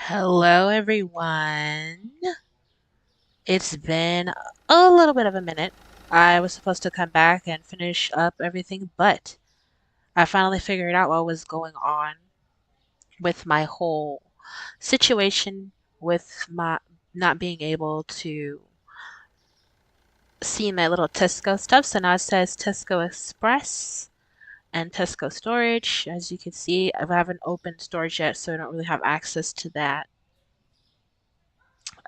Hello, everyone. It's been a little bit of a minute. I was supposed to come back and finish up everything, but I finally figured out what was going on with my whole situation with my not being able to see my little Tesco stuff. So now it says Tesco Express and Tesco Storage. As you can see, I haven't opened storage yet, so I don't really have access to that.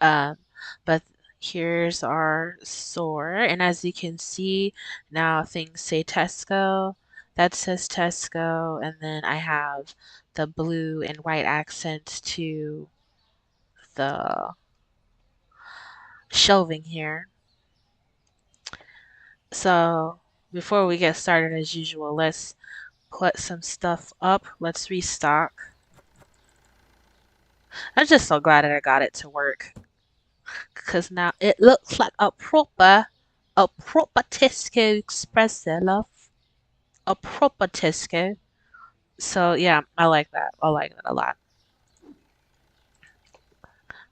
Um, but here's our store, and as you can see, now things say Tesco. That says Tesco, and then I have the blue and white accents to the shelving here. So before we get started, as usual, let's put some stuff up. Let's restock. I'm just so glad that I got it to work because now it looks like a proper Tesco Express there, love. A proper Tesco. So yeah, I like that. I like that a lot.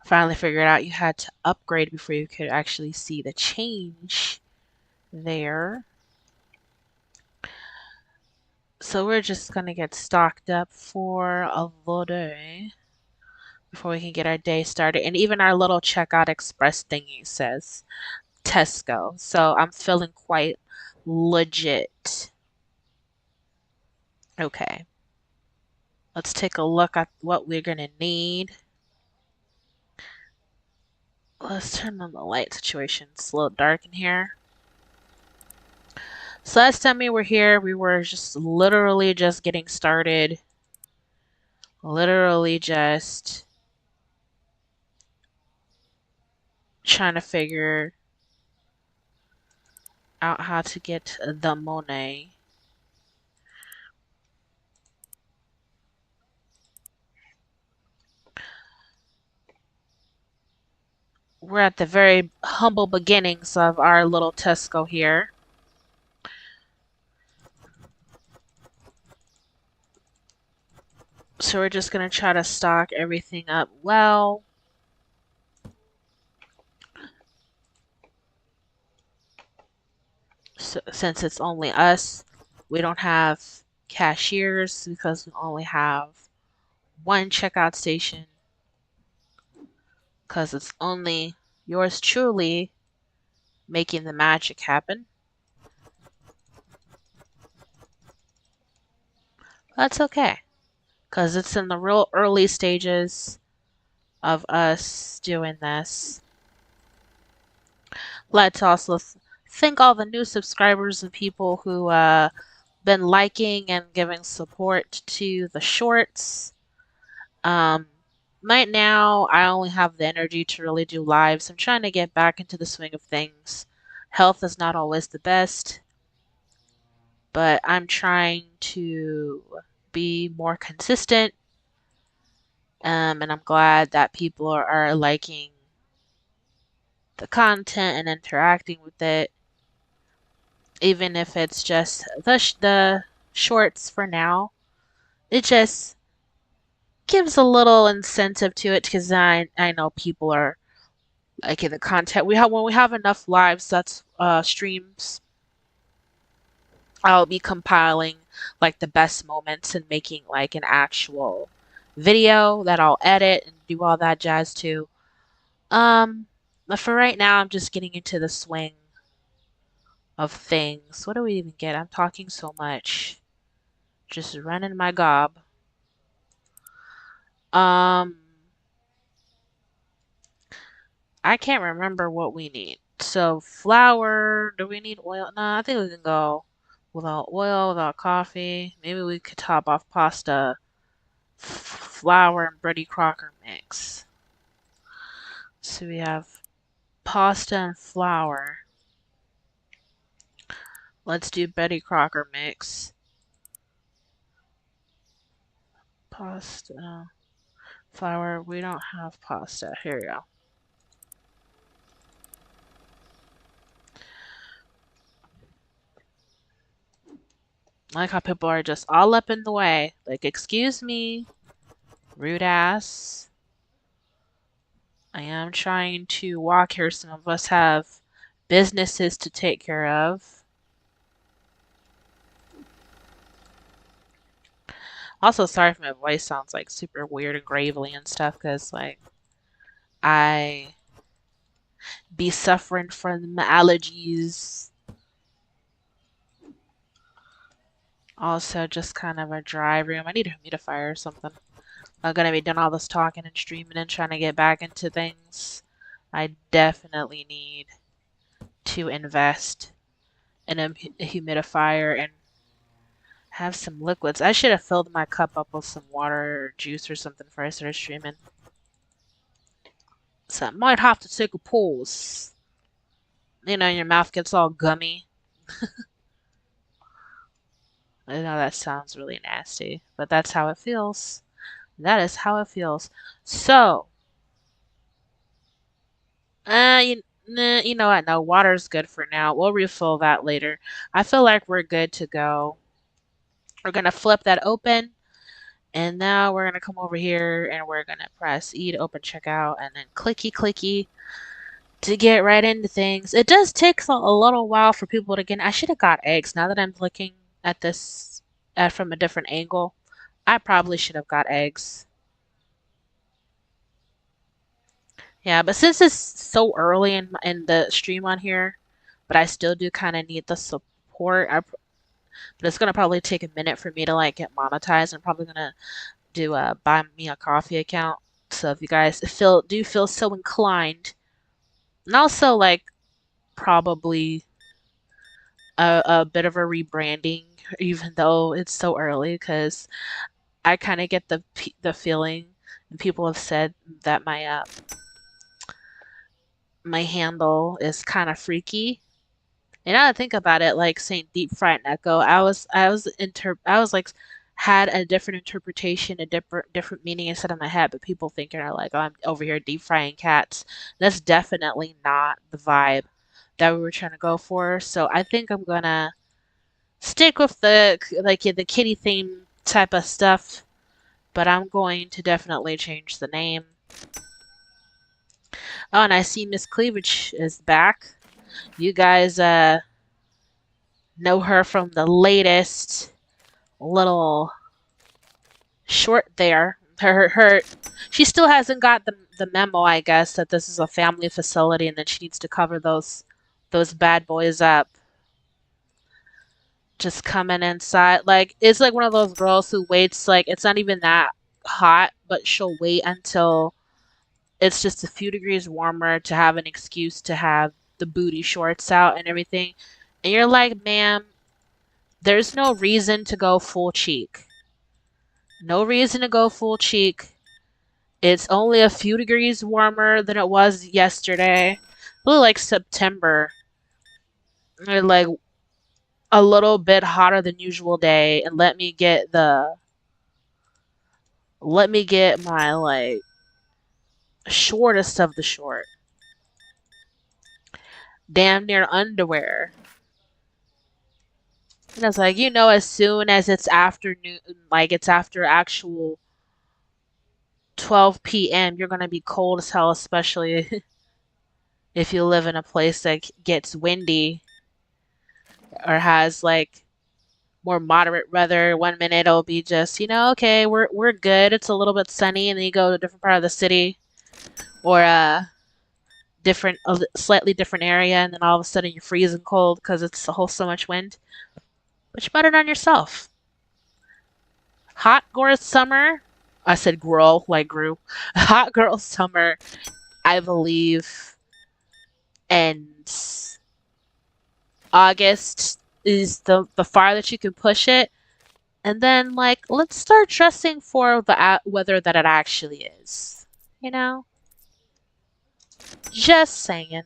Finally figured out you had to upgrade before you could actually see the change there. So we're just gonna get stocked up for a little day before we can get our day started. And even our little checkout express thingy says Tesco. So I'm feeling quite legit. Okay, let's take a look at what we're gonna need. Let's turn on the light situation. It's a little dark in here. So last time we were here, we were just literally just getting started. Literally just trying to figure out how to get the money. We're at the very humble beginnings of our little Tesco here. So we're just going to try to stock everything up well. So, since it's only us, we don't have cashiers because we only have one checkout station because it's only yours truly making the magic happen. That's okay because it's in the real early stages of us doing this. Let's also thank all the new subscribers and people who been liking and giving support to the shorts. Um, right now, I only have the energy to really do lives. I'm trying to get back into the swing of things. Health is not always the best, but I'm trying to be more consistent. And I'm glad that people are liking the content and interacting with it, even if it's just the shorts for now. It just gives a little incentive to it because I know people are liking the content. We have when we have enough lives, that's streams. I'll be compiling like the best moments and making like an actual video that I'll edit and do all that jazz too. But for right now, I'm just getting into the swing of things. What do we even get? I'm talking so much. Just running my gob. Um, I can't remember what we need. So flour, do we need oil? No, I think we can go without oil, without coffee. Maybe we could top off pasta, flour, and Betty Crocker mix. So we have pasta and flour. Let's do Betty Crocker mix. Pasta, flour. We don't have pasta. Here we go. I like how people are just all up in the way. Like, excuse me, rude ass. I am trying to walk here. Some of us have businesses to take care of. Also, sorry if my voice sounds like super weird and gravelly and stuff, because like I be suffering from allergies. Also, just kind of a dry room. I need a humidifier or something. I'm gonna be doing all this talking and streaming and trying to get back into things. I definitely need to invest in a humidifier and have some liquids. I should have filled my cup up with some water or juice or something before I started streaming. So I might have to take a pause. You know, your mouth gets all gummy. I know that sounds really nasty, but that's how it feels. That is how it feels. So, you know what? No, water's good for now. We'll refill that later. I feel like we're good to go. We're gonna flip that open, and now we're gonna come over here and we're gonna press E to open checkout, and then clicky clicky to get right into things. It does take a little while for people to get. I should have got eggs. Now that I'm looking at this from a different angle, I probably should have got eggs. Yeah, but since it's so early in the stream on here, but I still do kind of need the support. But it's gonna probably take a minute for me to like get monetized. I'm probably gonna do a buy me a coffee account. So if you guys feel so inclined, and also like probably a bit of a rebranding, even though it's so early, because I kind of get the feeling, and people have said that my handle is kind of freaky. And now that I think about it, like saying deep fried echo, I was like had a different interpretation, a different meaning instead of my head, but people thinking are like, oh, I'm over here deep frying cats. That's definitely not the vibe that we were trying to go for. So I think I'm gonna stick with the kitty theme type of stuff, but I'm going to definitely change the name. Oh, and I see Miss Cleavage is back. You guys know her from the latest little short there. She still hasn't got the memo, I guess, that this is a family facility and that she needs to cover those bad boys up. Just coming inside, like it's like one of those girls who waits, like it's not even that hot, but she'll wait until it's just a few degrees warmer to have an excuse to have the booty shorts out and everything. And you're like, ma'am, there's no reason to go full cheek. No reason to go full cheek. It's only a few degrees warmer than it was yesterday. Really like September. And like a little bit hotter than usual day. And let me get my like shortest of the short. Damn near underwear. And it's like, you know, as soon as it's afternoon, like it's after actual 12 p.m., you're gonna be cold as hell, especially if you live in a place that gets windy or has like more moderate weather. One minute it'll be just, you know, okay, we're good. It's a little bit sunny, and then you go to a different part of the city or a slightly different area, and then all of a sudden you're freezing cold because it's a whole so much wind. But you put it on yourself. Hot girl summer. I said grow like grew. Hot girl summer, I believe, ends August is the far that you can push it. And then, like, let's start dressing for the weather that it actually is. You know? Just saying.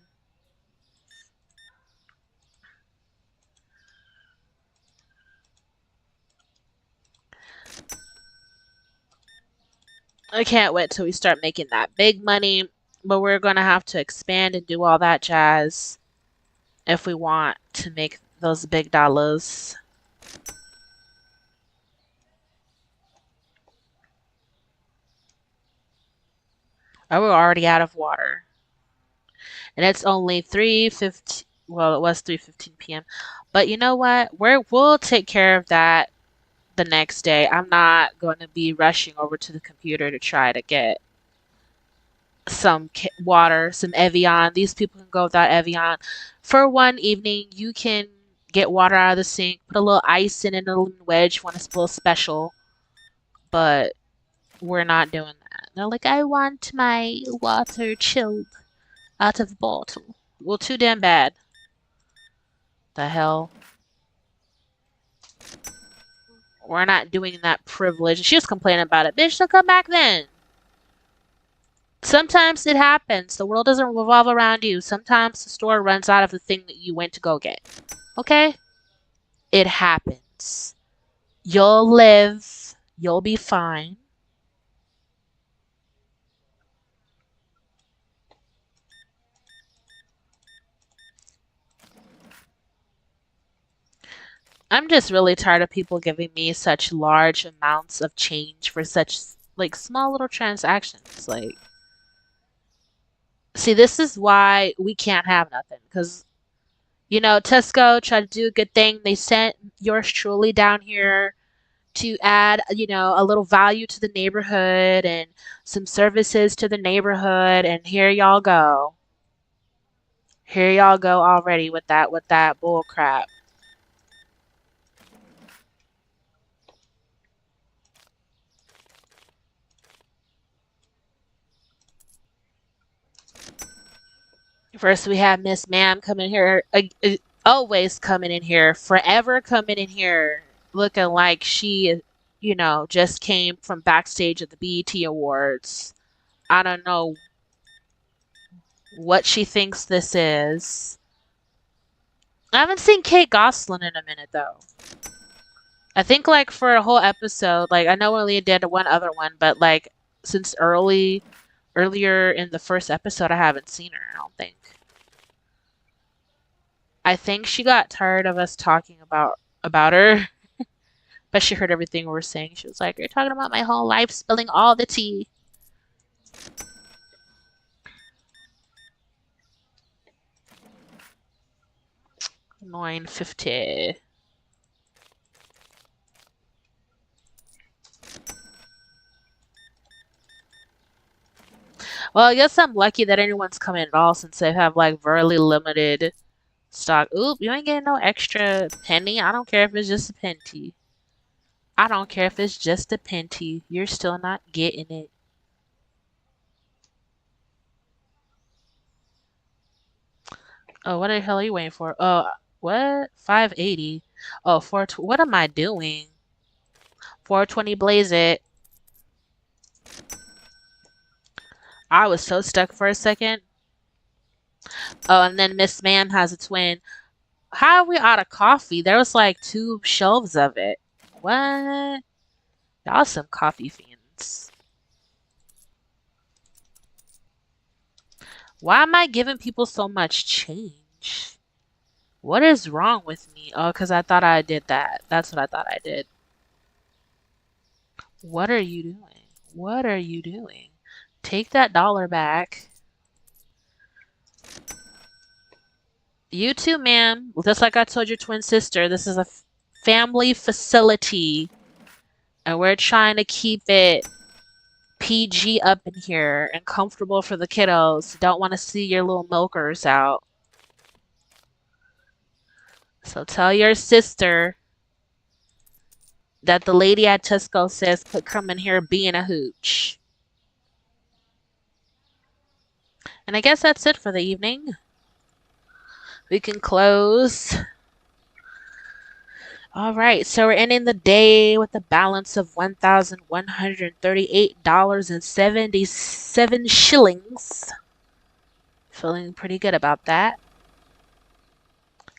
I can't wait till we start making that big money. But we're gonna have to expand and do all that jazz if we want to make those big dollars. I were already out of water. And it's only 3:15. Well, it was 3:15 p.m. But you know what? We'll take care of that the next day. I'm not going to be rushing over to the computer to try to get some water, some Evian. These people can go without Evian. For one evening, you can get water out of the sink, put a little ice in it, a little wedge when it's a little special. But we're not doing that. They're like, I want my water chilled out of the bottle. Well, too damn bad. The hell? We're not doing that privilege. She was complaining about it. Bitch, so come back then. Sometimes it happens. The world doesn't revolve around you. Sometimes the store runs out of the thing that you went to go get. Okay? It happens. You'll live. You'll be fine. I'm just really tired of people giving me such large amounts of change for such like small little transactions. Like, see, this is why we can't have nothing. Because, Tesco tried to do a good thing. They sent yours truly down here to add, a little value to the neighborhood and some services to the neighborhood. And here y'all go. Here y'all go already with that bull crap. First, we have Miss Ma'am coming here, always coming in here, forever coming in here, looking like she, just came from backstage at the BET Awards. I don't know what she thinks this is. I haven't seen Kate Goslin in a minute, though. I think, like, for a whole episode, like, I know we only did one other one, but, like, since earlier in the first episode, I haven't seen her, I don't think. I think she got tired of us talking about her, but she heard everything we were saying. She was like, "You're talking about my whole life, spilling all the tea." 9:50. Well, I guess I'm lucky that anyone's coming at all since they have like very limited stock. Oop, you ain't getting no extra penny. I don't care if it's just a penty. I don't care if it's just a penty. You're still not getting it. Oh, what the hell are you waiting for? Oh, what? 580. Oh, 420. What am I doing? 420 blaze it. I was so stuck for a second. Oh, and then Miss Man has a twin. How are we out of coffee? There was like 2 shelves of it. What? Y'all some coffee fiends. Why am I giving people so much change? What is wrong with me? Oh, because I thought I did that. That's what I thought I did. What are you doing? What are you doing? Take that dollar back. You too, ma'am. Just like I told your twin sister, this is a family facility. And we're trying to keep it PG up in here and comfortable for the kiddos. Don't want to see your little milkers out. So tell your sister that the lady at Tesco says could come in here being a hooch. And I guess that's it for the evening. We can close. All right, so we're ending the day with a balance of $1,138.77. Feeling pretty good about that.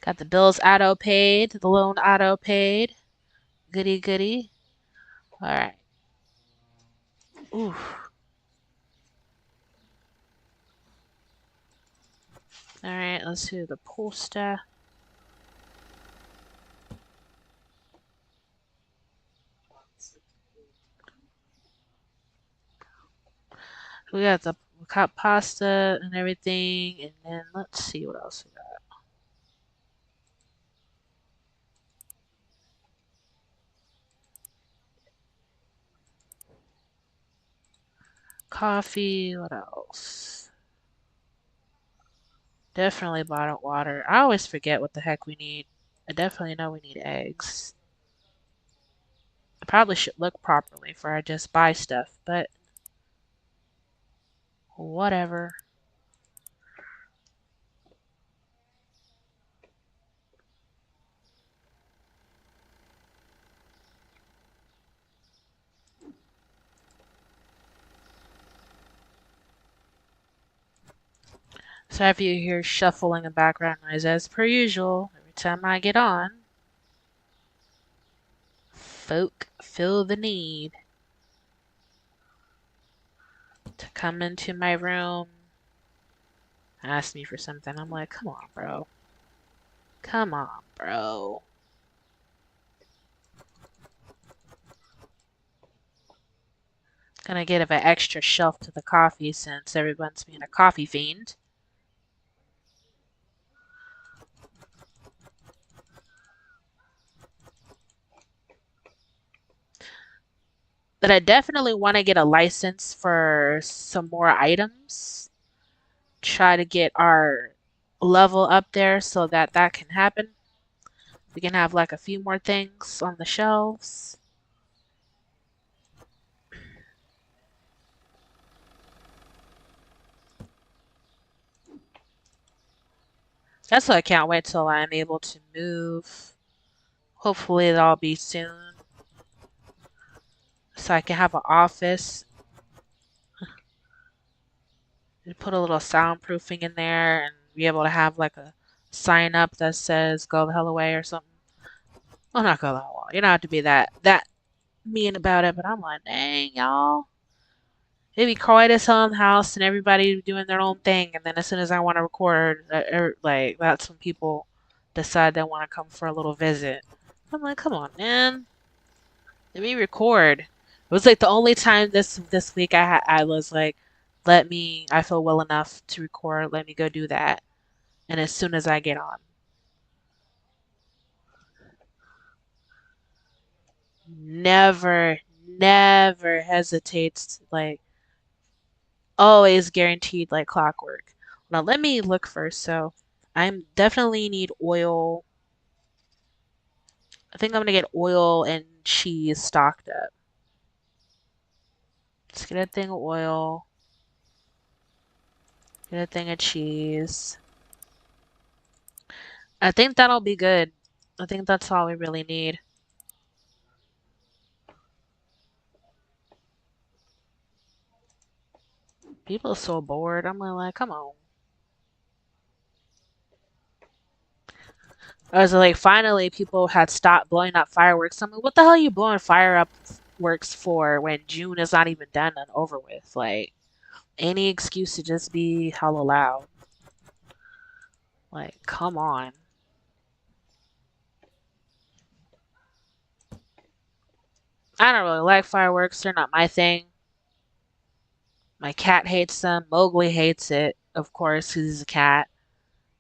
Got the bills auto paid, the loan auto paid. Goody goody. All right. Ooh. All right, let's do the poster. We got the cut pasta and everything, and then let's see what else we got. Coffee, what else? Definitely bottled water. I always forget what the heck we need. I definitely know we need eggs. I probably should look properly before I just buy stuff, but whatever. So if you hear shuffling and background noise as per usual, every time I get on, folk feel the need to come into my room, ask me for something. I'm like, come on, bro. Come on, bro. Gonna give an extra shelf to the coffee since everyone's being a coffee fiend. But I definitely want to get a license for some more items. Try to get our level up there so that that can happen. We can have like a few more things on the shelves. That's why I can't wait till I'm able to move. Hopefully that'll be soon. So I can have an office and put a little soundproofing in there and be able to have like a sign up that says go the hell away or something. Well, not go the hell away. You don't have to be that mean about it, but I'm like, dang, y'all. It'd be quiet as hell in the house and everybody doing their own thing. And then as soon as I want to record, like, that's when people decide they want to come for a little visit. I'm like, come on, man. Let me record. It was like the only time this week I was like, I feel well enough to record. Let me go do that. And as soon as I get on, never, never hesitates. Like, always guaranteed like clockwork. Now let me look first. So I'm definitely need oil. I think I'm gonna get oil and cheese stocked up. Let's get a thing of oil. Get a thing of cheese. I think that'll be good. I think that's all we really need. People are so bored. I'm like, come on. I was like, finally, people had stopped blowing up fireworks. I'm like, what the hell are you blowing fireworks for when June is not even done and over with? Like, any excuse to just be hella loud. Like, come on. I don't really like fireworks. They're not my thing. My cat hates them. Mowgli hates it, of course, 'cause he's a cat,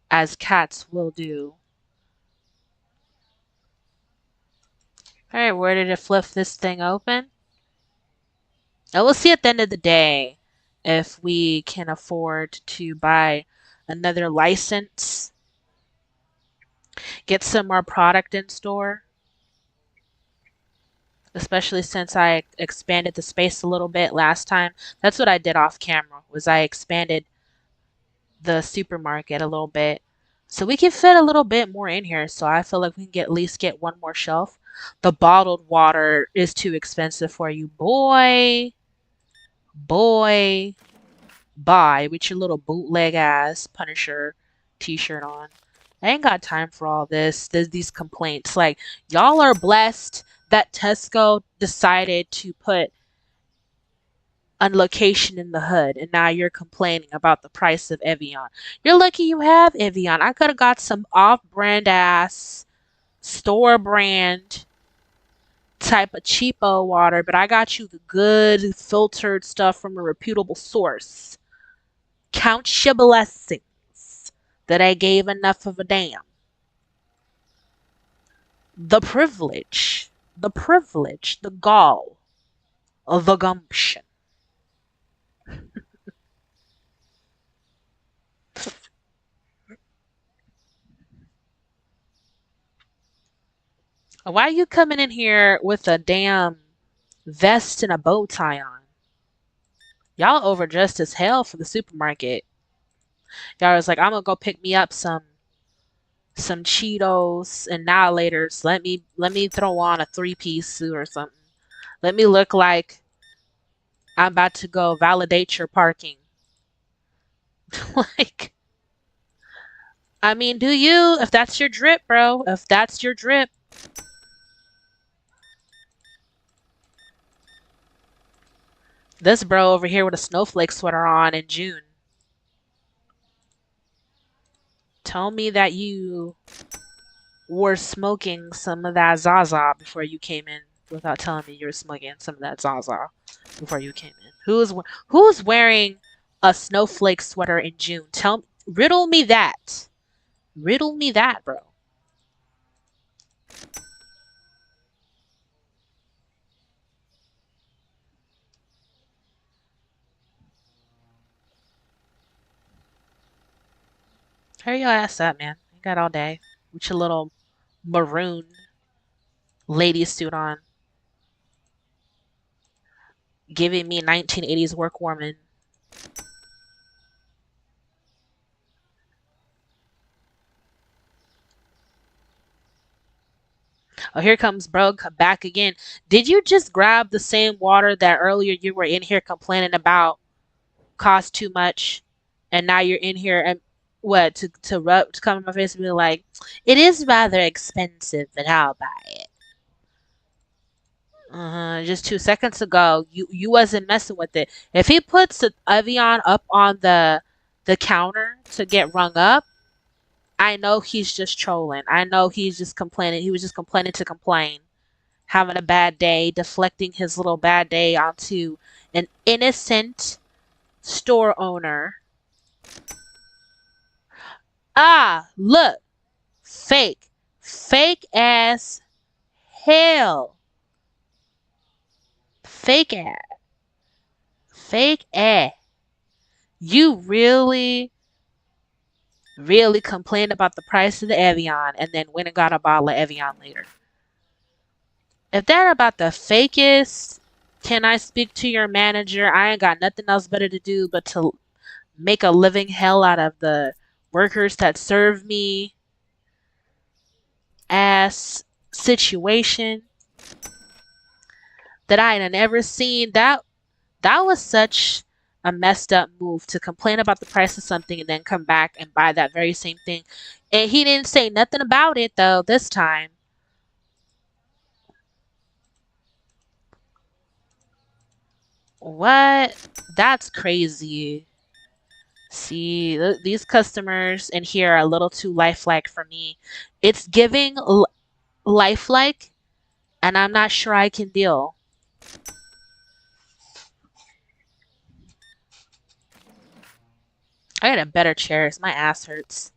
as cats will do. Alright, where did it flip this thing open? And we'll see at the end of the day if we can afford to buy another license, get some more product in store, especially since I expanded the space a little bit last time. That's what I did off camera, was I expanded the supermarket a little bit. So we can fit a little bit more in here. So I feel like we can at least get one more shelf. The bottled water is too expensive for you. Boy, bye with your little bootleg ass Punisher t-shirt on. I ain't got time for all this. There's these complaints. Like, y'all are blessed that Tesco decided to put a location in the hood, and now you're complaining about the price of Evian. You're lucky you have Evian. I could have got some off-brand ass, store brand type of cheapo water, but I got you the good filtered stuff from a reputable source. Count your blessings that I gave enough of a damn. The gall, the gumption. Why are you coming in here with a damn vest and a bow tie on? Y'all overdressed as hell for the supermarket. Y'all was like, I'm gonna go pick me up some Cheetos and Annihilators. Let me throw on a three-piece suit or something. Let me look like I'm about to go validate your parking. Like, I mean, do you? If that's your drip, bro. If that's your drip. This bro over here with a snowflake sweater on in June. Tell me that you were smoking some of that Zaza before you came in without telling me you were smoking some of that Zaza before you came in. Who's wearing a snowflake sweater in June? Riddle me that. Riddle me that, bro. Hurry your ass up, man. You got all day with your little maroon lady suit on, giving me 1980s work woman. Oh, here comes bro back again. Did you just grab the same water that earlier you were in here complaining about cost too much, and now you're in here and what to come in my face and be like, it is rather expensive, but I'll buy it. Just 2 seconds ago, you wasn't messing with it. If he puts the Evian up on the counter to get rung up, I know he's just trolling. I know he's just complaining. He was just complaining to complain, having a bad day, deflecting his little bad day onto an innocent store owner. Ah, look, fake ass hell, fake ass, fake ass. You really complained about the price of the Evian and then went and got a bottle of Evian later. If they're about the fakest, can I speak to your manager? I ain't got nothing else better to do but to make a living hell out of the workers that serve me ass situation that I had never seen. That was such a messed up move to complain about the price of something and then come back and buy that very same thing. And he didn't say nothing about it though this time. What? That's crazy. See, these customers in here are a little too lifelike for me. It's giving lifelike, and I'm not sure I can deal. I got a better chairs. My ass hurts.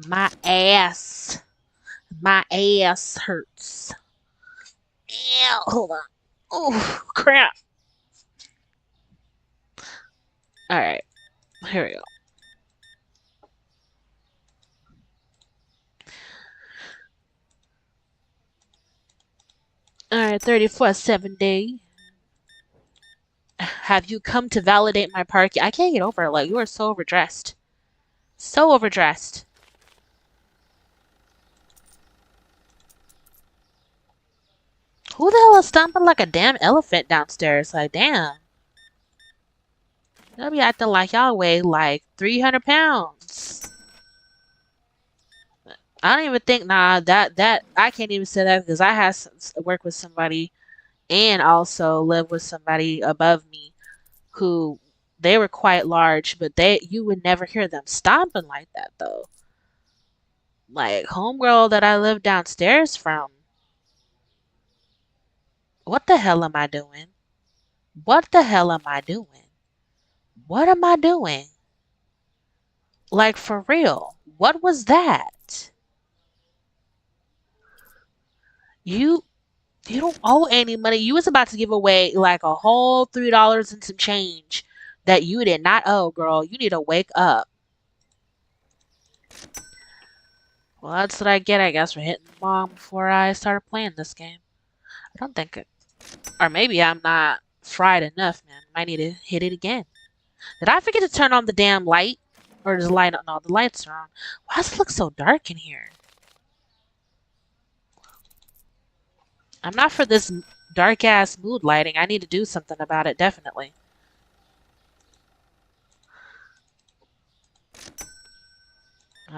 My ass. My ass hurts. Ew, hold on. Oh, crap. Alright, here we go. Alright, 3470. Have you come to validate my parking? I can't get over it. Like, you are so overdressed. So overdressed. Who the hell is stomping like a damn elephant downstairs? Like, damn. Y'all be acting like y'all weigh like 300 pounds. I don't even think, nah, that, I can't even say that because I had work with somebody and also live with somebody above me who they were quite large, but you would never hear them stomping like that though. Like homegirl that I live downstairs from. What the hell am I doing? What the hell am I doing? What am I doing? Like for real. What was that? You you don't owe any money. You was about to give away like a whole $3 and some change that you did not owe, girl. You need to wake up. Well, that's what I get, I guess, for hitting the mom before I started playing this game. I don't think it. Or maybe I'm not fried enough, man. Might need to hit it again. Did I forget to turn on the damn light? Or does the light? No, the lights are on. Why does it look so dark in here? I'm not for this dark ass mood lighting. I need to do something about it, definitely.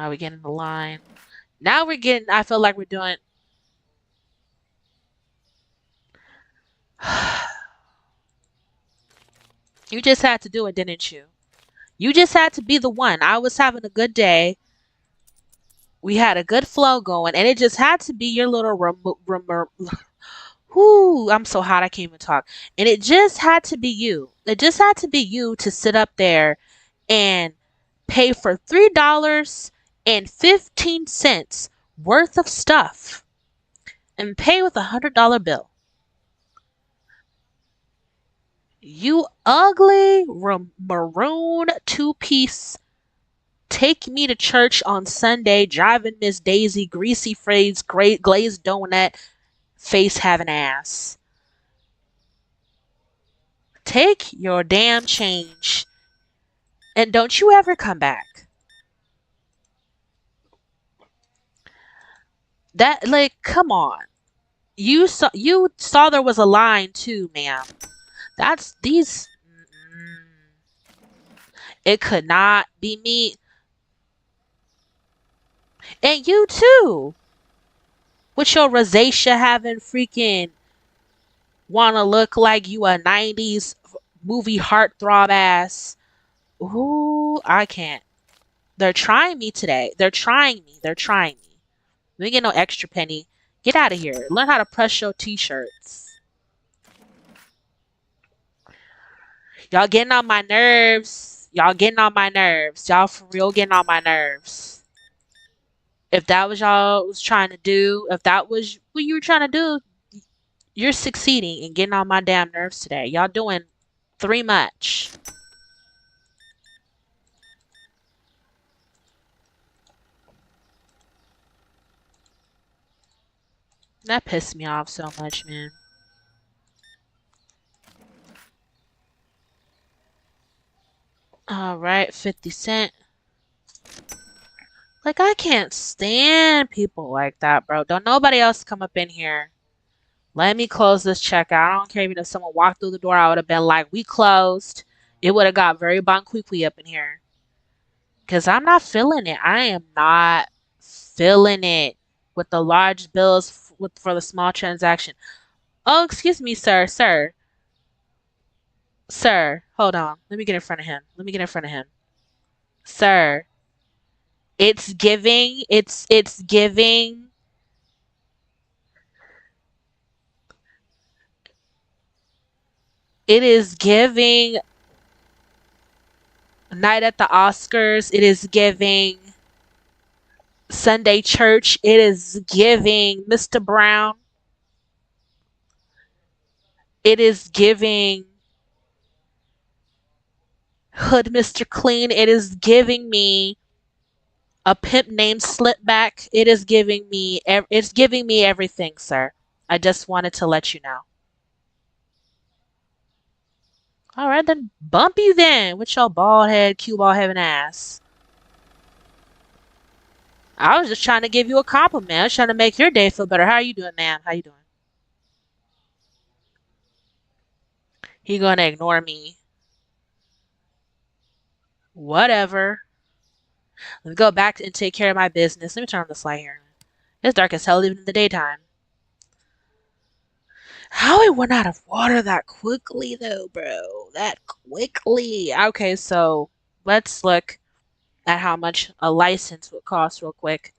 We get in the line. Now we're getting. I feel like we're doing. You just had to do it, didn't you? You just had to be the one. I was having a good day. We had a good flow going, and it just had to be your little whoo, I'm so hot I can't even talk. And it just had to be you. It just had to be you to sit up there and pay for $3.15 worth of stuff and pay with $100 bill. You ugly maroon two-piece take me to church on Sunday, driving Miss Daisy, greasy phrase, great glazed donut, face having ass. Take your damn change and don't you ever come back. That like, come on. You saw there was a line too, ma'am. That's these. It could not be me. And you too. With your rosacea having freaking wanna look like you a 90s movie heartthrob ass. Ooh, I can't. They're trying me today. They're trying me. They're trying me. We ain't get no extra penny. Get out of here. Learn how to press your t-shirts. Y'all getting on my nerves. Y'all getting on my nerves. Y'all for real getting on my nerves. If that was y'all was trying to do, if that was what you were trying to do, you're succeeding in getting on my damn nerves today. Y'all doing three much. That pissed me off so much, man. Alright, 50 cent. Like, I can't stand people like that, bro. Don't nobody else come up in here. Let me close this checkout. I don't care even if someone walked through the door, I would have been like, we closed. It would have got very bon quickly up in here. Because I'm not feeling it. I am not feeling it with the large bills for the small transaction. Oh, excuse me, sir. Sir. Sir. Hold on. Let me get in front of him. Let me get in front of him. Sir. It's giving. It's giving. It is giving night at the Oscars. It is giving Sunday church. It is giving Mr. Brown. It is giving Hood Mr. Clean. It is giving me a pimp named Slipback. It is giving me it's giving me everything, sir. I just wanted to let you know. All right, then bump you then with your bald head, cue ball having ass. I was just trying to give you a compliment. I was trying to make your day feel better. How are you doing, ma'am? How you doing? He gonna ignore me. Whatever. Let me go back and take care of my business. Let me turn on this light here. It's dark as hell even in the daytime. How it went out of water that quickly though, bro? That quickly. Okay, so let's look at how much a license would cost real quick.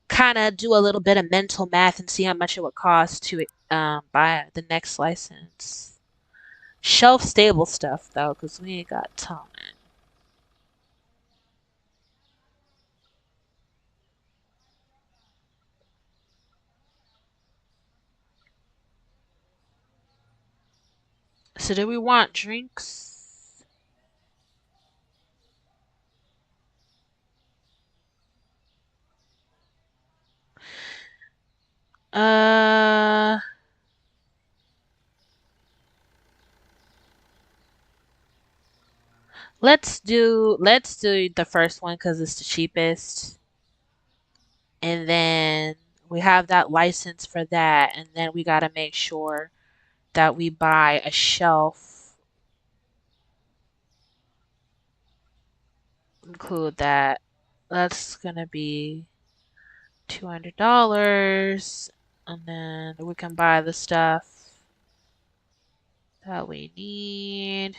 Kind of do a little bit of mental math and see how much it would cost to buy the next license. Shelf stable stuff though, because we ain't got time. So do we want drinks? Uh, let's do the first one because it's the cheapest, and then we have that license for that, and then we gotta make sure that we buy a shelf, include that. That's gonna be $200, and then we can buy the stuff that we need.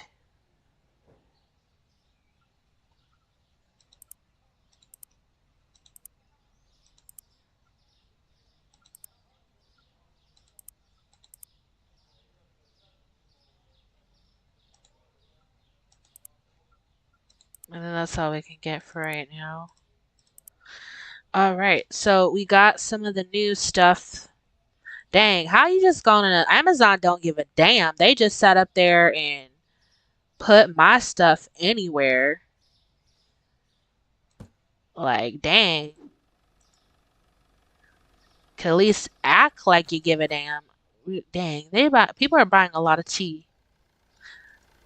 And then that's all we can get for right now. All right, so we got some of the new stuff. Dang, how you just gonna Amazon don't give a damn. They just sat up there and put my stuff anywhere. Like, dang. Could at least act like you give a damn. Dang, people are buying a lot of tea.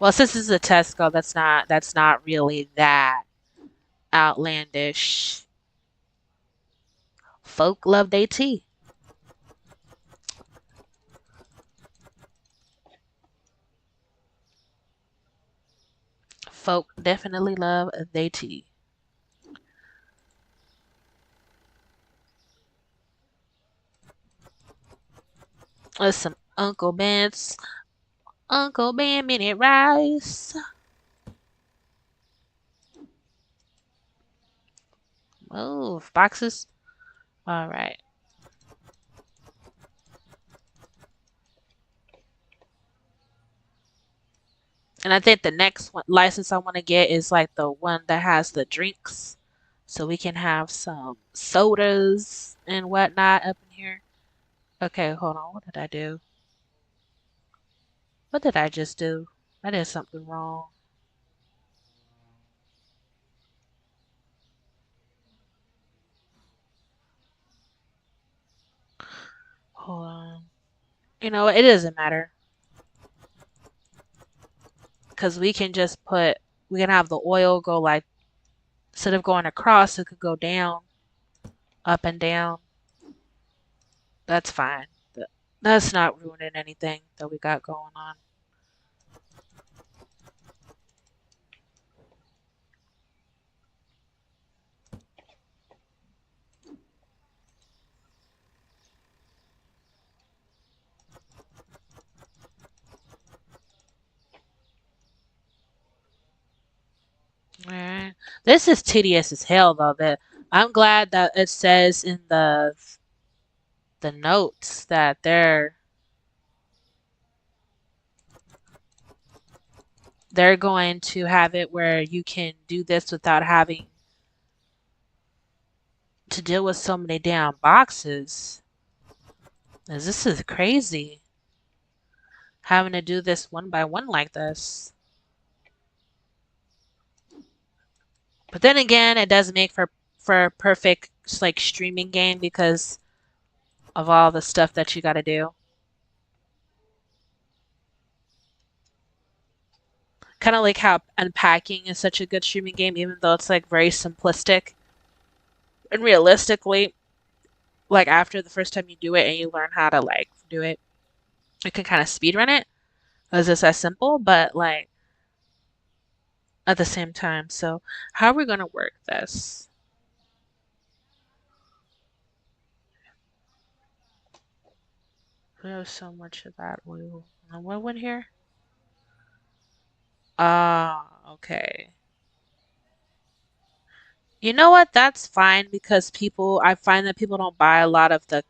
Well, since this is a Tesco, that's not really that outlandish. Folk love their tea. Folk definitely love their tea. There's some Uncle Ben minute rice. Move boxes. All right. And I think the next one license I want to get is like the one that has the drinks, so we can have some sodas and whatnot up in here. Okay, hold on. What did I do? What did I just do? I did something wrong. Hold on. You know, it doesn't matter because we can have the oil go like, instead of going across, it could go down, up and down. That's fine. That's not ruining anything that we got going on. Alright. This is tedious as hell though. That I'm glad that it says in the notes that they're going to have it where you can do this without having to deal with so many damn boxes. 'Cause this is crazy. Having to do this one by one like this. But then again, it does make for a perfect like streaming game because of all the stuff that you got to do. Kind of like how unpacking is such a good streaming game, even though it's like very simplistic. And realistically, like after the first time you do it and you learn how to like do it, you can kind of speed run it because it's as simple, but like at the same time. So how are we gonna work this? We have so much of that oil. And what went here? Ah, okay. You know what? That's fine because I find that people don't buy a lot of the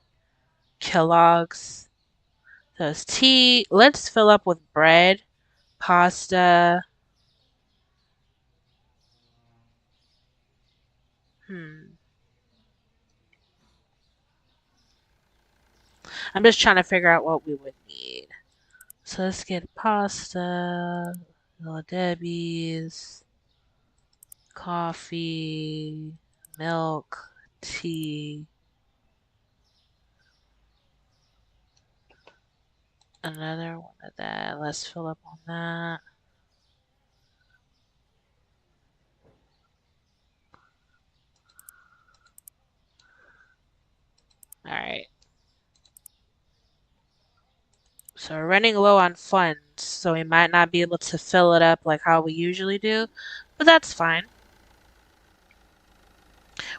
Kellogg's. So it's tea. Let's fill up with bread. Pasta. Hmm. I'm just trying to figure out what we would need. So let's get pasta, Little Debbie's, coffee, milk, tea, another one of that. Let's fill up on that. All right. So we're running low on funds, so we might not be able to fill it up like how we usually do, but that's fine.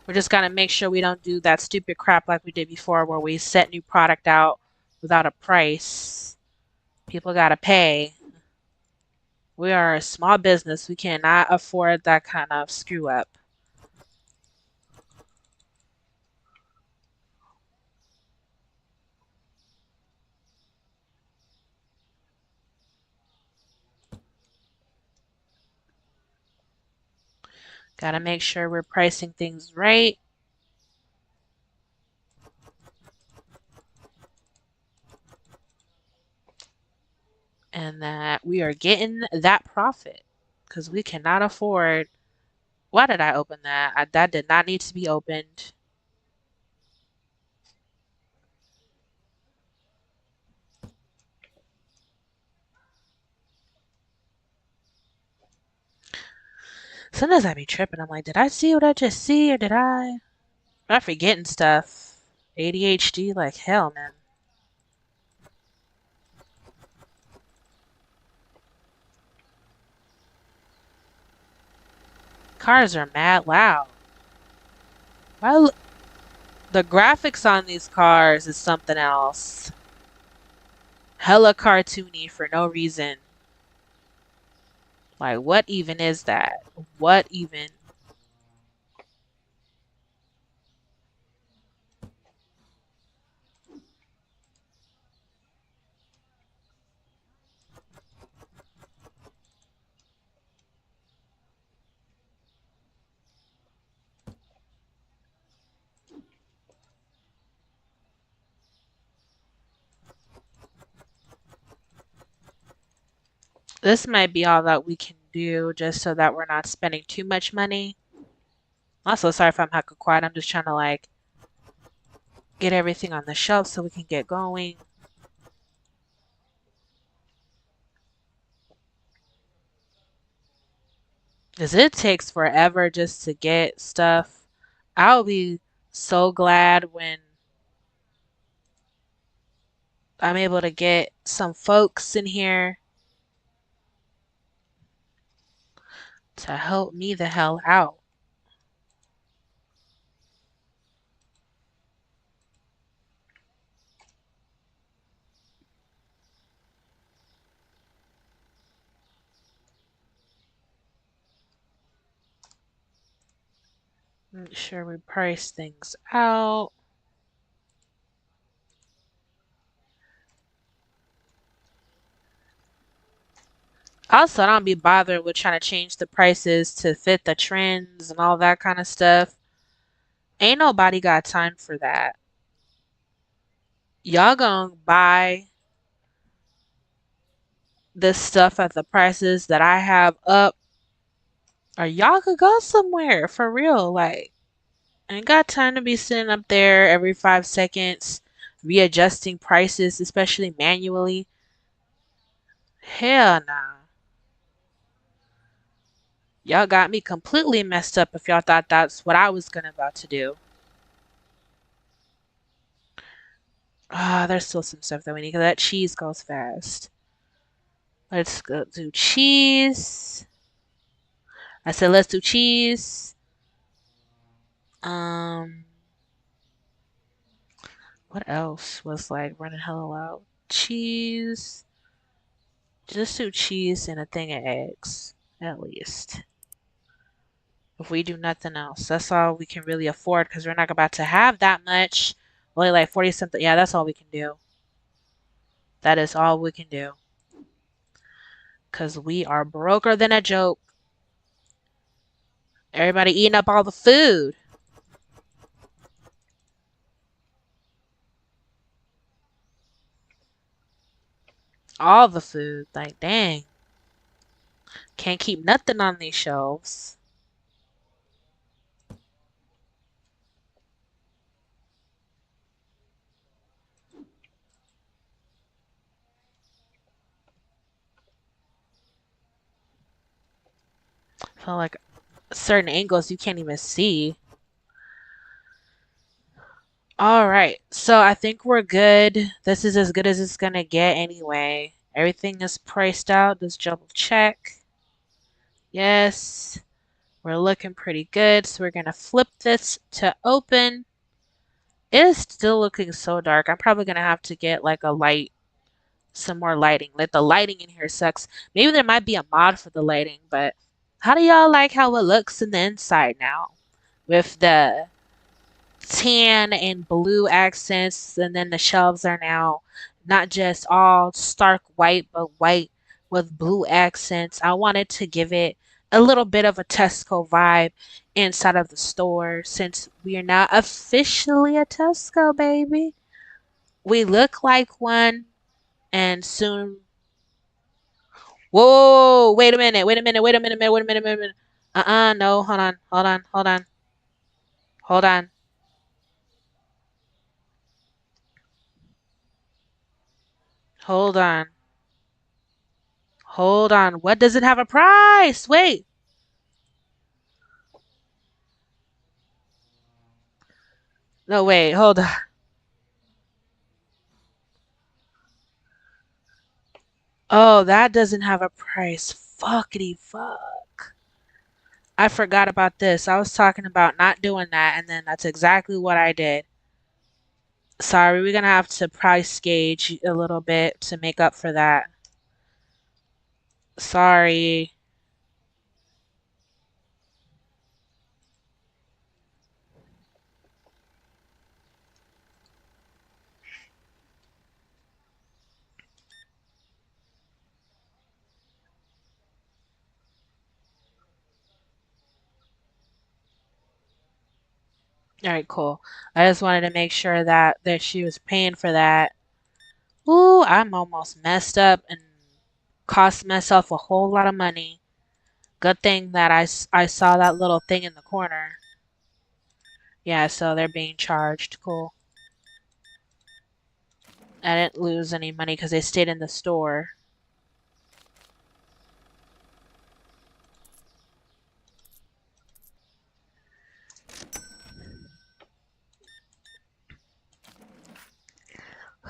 We're just gonna make sure we don't do that stupid crap like we did before where we set new product out without a price. People gotta pay. We are a small business. We cannot afford that kind of screw up. Gotta make sure we're pricing things right and that we are getting that profit because we cannot afford. Why did I open that? That did not need to be opened. Sometimes I be tripping. I'm like, did I see what I just see or did I? I'm forgetting stuff. ADHD, like hell, man. Cars are mad loud. Why? The graphics on these cars is something else. Hella cartoony for no reason. Like, what even is that? What even? This might be all that we can do just so that we're not spending too much money. Also, sorry if I'm hecka quiet. I'm just trying to like get everything on the shelf so we can get going. Because it takes forever just to get stuff. I'll be so glad when I'm able to get some folks in here to help me the hell out. Make sure we price things out. Also, I don't be bothered with trying to change the prices to fit the trends and all that kind of stuff. Ain't nobody got time for that. Y'all gonna buy this stuff at the prices that I have up, or y'all could go somewhere for real. Like, I ain't got time to be sitting up there every 5 seconds readjusting prices, especially manually. Hell nah. Y'all got me completely messed up if y'all thought that's what I was gonna about to do. Ah, there's still some stuff that we need because that cheese goes fast. Let's go do cheese. I said let's do cheese. Um, what else was like running hella loud? Cheese. Just do cheese and a thing of eggs, at least. If we do nothing else, that's all we can really afford because we're not about to have that much. Only like 40 something. Yeah, that's all we can do. That is all we can do. Cause we are broker than a joke. Everybody eating up all the food. All the food. Like, dang. Can't keep nothing on these shelves. Feel like certain angles you can't even see. All right. So I think we're good. This is as good as it's gonna get anyway. Everything is priced out. Let's double check. Yes. We're looking pretty good. So we're gonna flip this to open. It is still looking so dark. I'm probably gonna have to get like a light, some more lighting. Like the lighting in here sucks. Maybe there might be a mod for the lighting, but how do y'all like how it looks in the inside now? With the tan and blue accents, and then the shelves are now not just all stark white, but white with blue accents. I wanted to give it a little bit of a Tesco vibe inside of the store since we are now officially a Tesco, baby. We look like one, and soon. Whoa! Wait a minute! Wait a minute! Wait a minute! Wait a minute! Wait a minute! No! Hold on! Hold on! Hold on! Hold on! Hold on! Hold on. What does it have a price? Wait. No, wait. Hold on. Oh, that doesn't have a price. Fuckity fuck. I forgot about this. I was talking about not doing that, and then that's exactly what I did. Sorry, we're gonna have to price gauge a little bit to make up for that. Sorry. All right, cool. I just wanted to make sure that she was paying for that. Ooh, I'm almost messed up and cost myself a whole lot of money. Good thing that I saw that little thing in the corner. Yeah, so they're being charged. Cool. I didn't lose any money because they stayed in the store.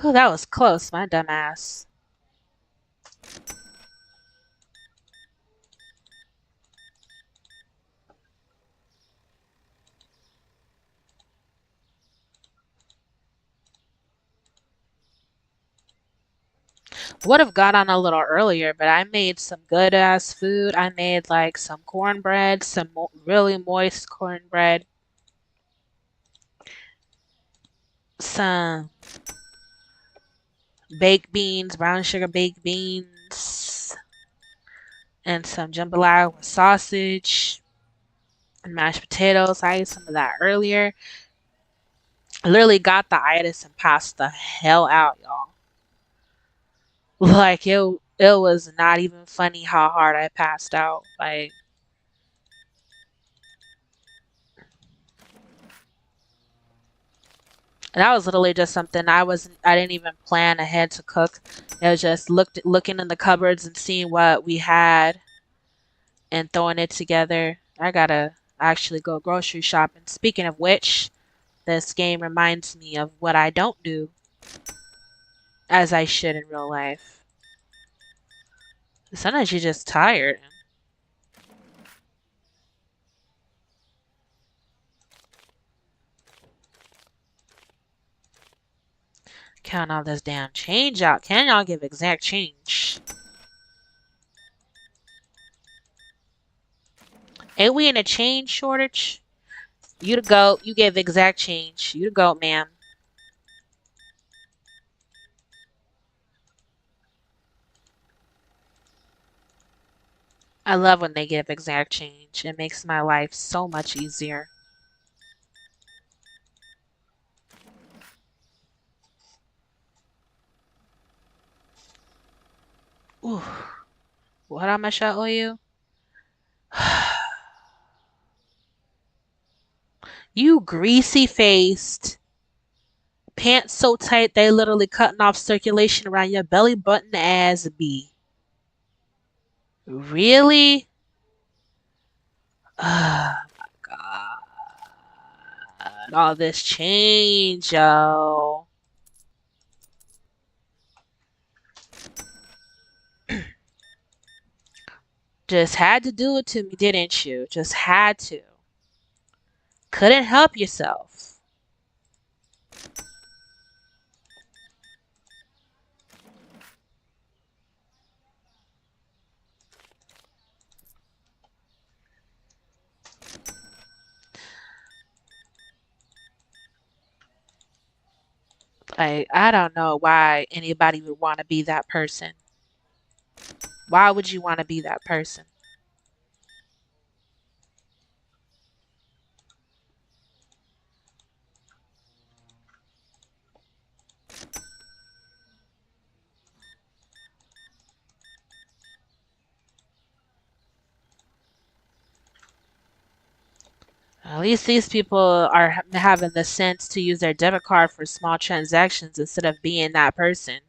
Ooh, that was close, my dumb ass. Would have got on a little earlier, but I made some good ass food. I made like some cornbread, some really moist cornbread, some baked beans, brown sugar baked beans, and some jambalaya with sausage and mashed potatoes. I ate some of that earlier. I literally got the itis and passed the hell out, y'all. Like it was not even funny how hard I passed out. Like that was literally just something I didn't even plan ahead to cook. It was just looking in the cupboards and seeing what we had and throwing it together. I gotta actually go grocery shopping. Speaking of which, this game reminds me of what I don't do as I should in real life. Sometimes you're just tired. Count all this damn change out. Can y'all give exact change? Ain't we in a change shortage? You the goat. You give exact change. You the goat, ma'am. I love when they give exact change. It makes my life so much easier. Ooh, what am I show you? You greasy faced, pants so tight they literally cutting off circulation around your belly button ass B. Really? Oh my god. All this change, yo. Just had to do it to me, didn't you? Just had to. Couldn't help yourself. Like, I don't know why anybody would want to be that person. Why would you want to be that person? At least these people are having the sense to use their debit card for small transactions instead of being that person.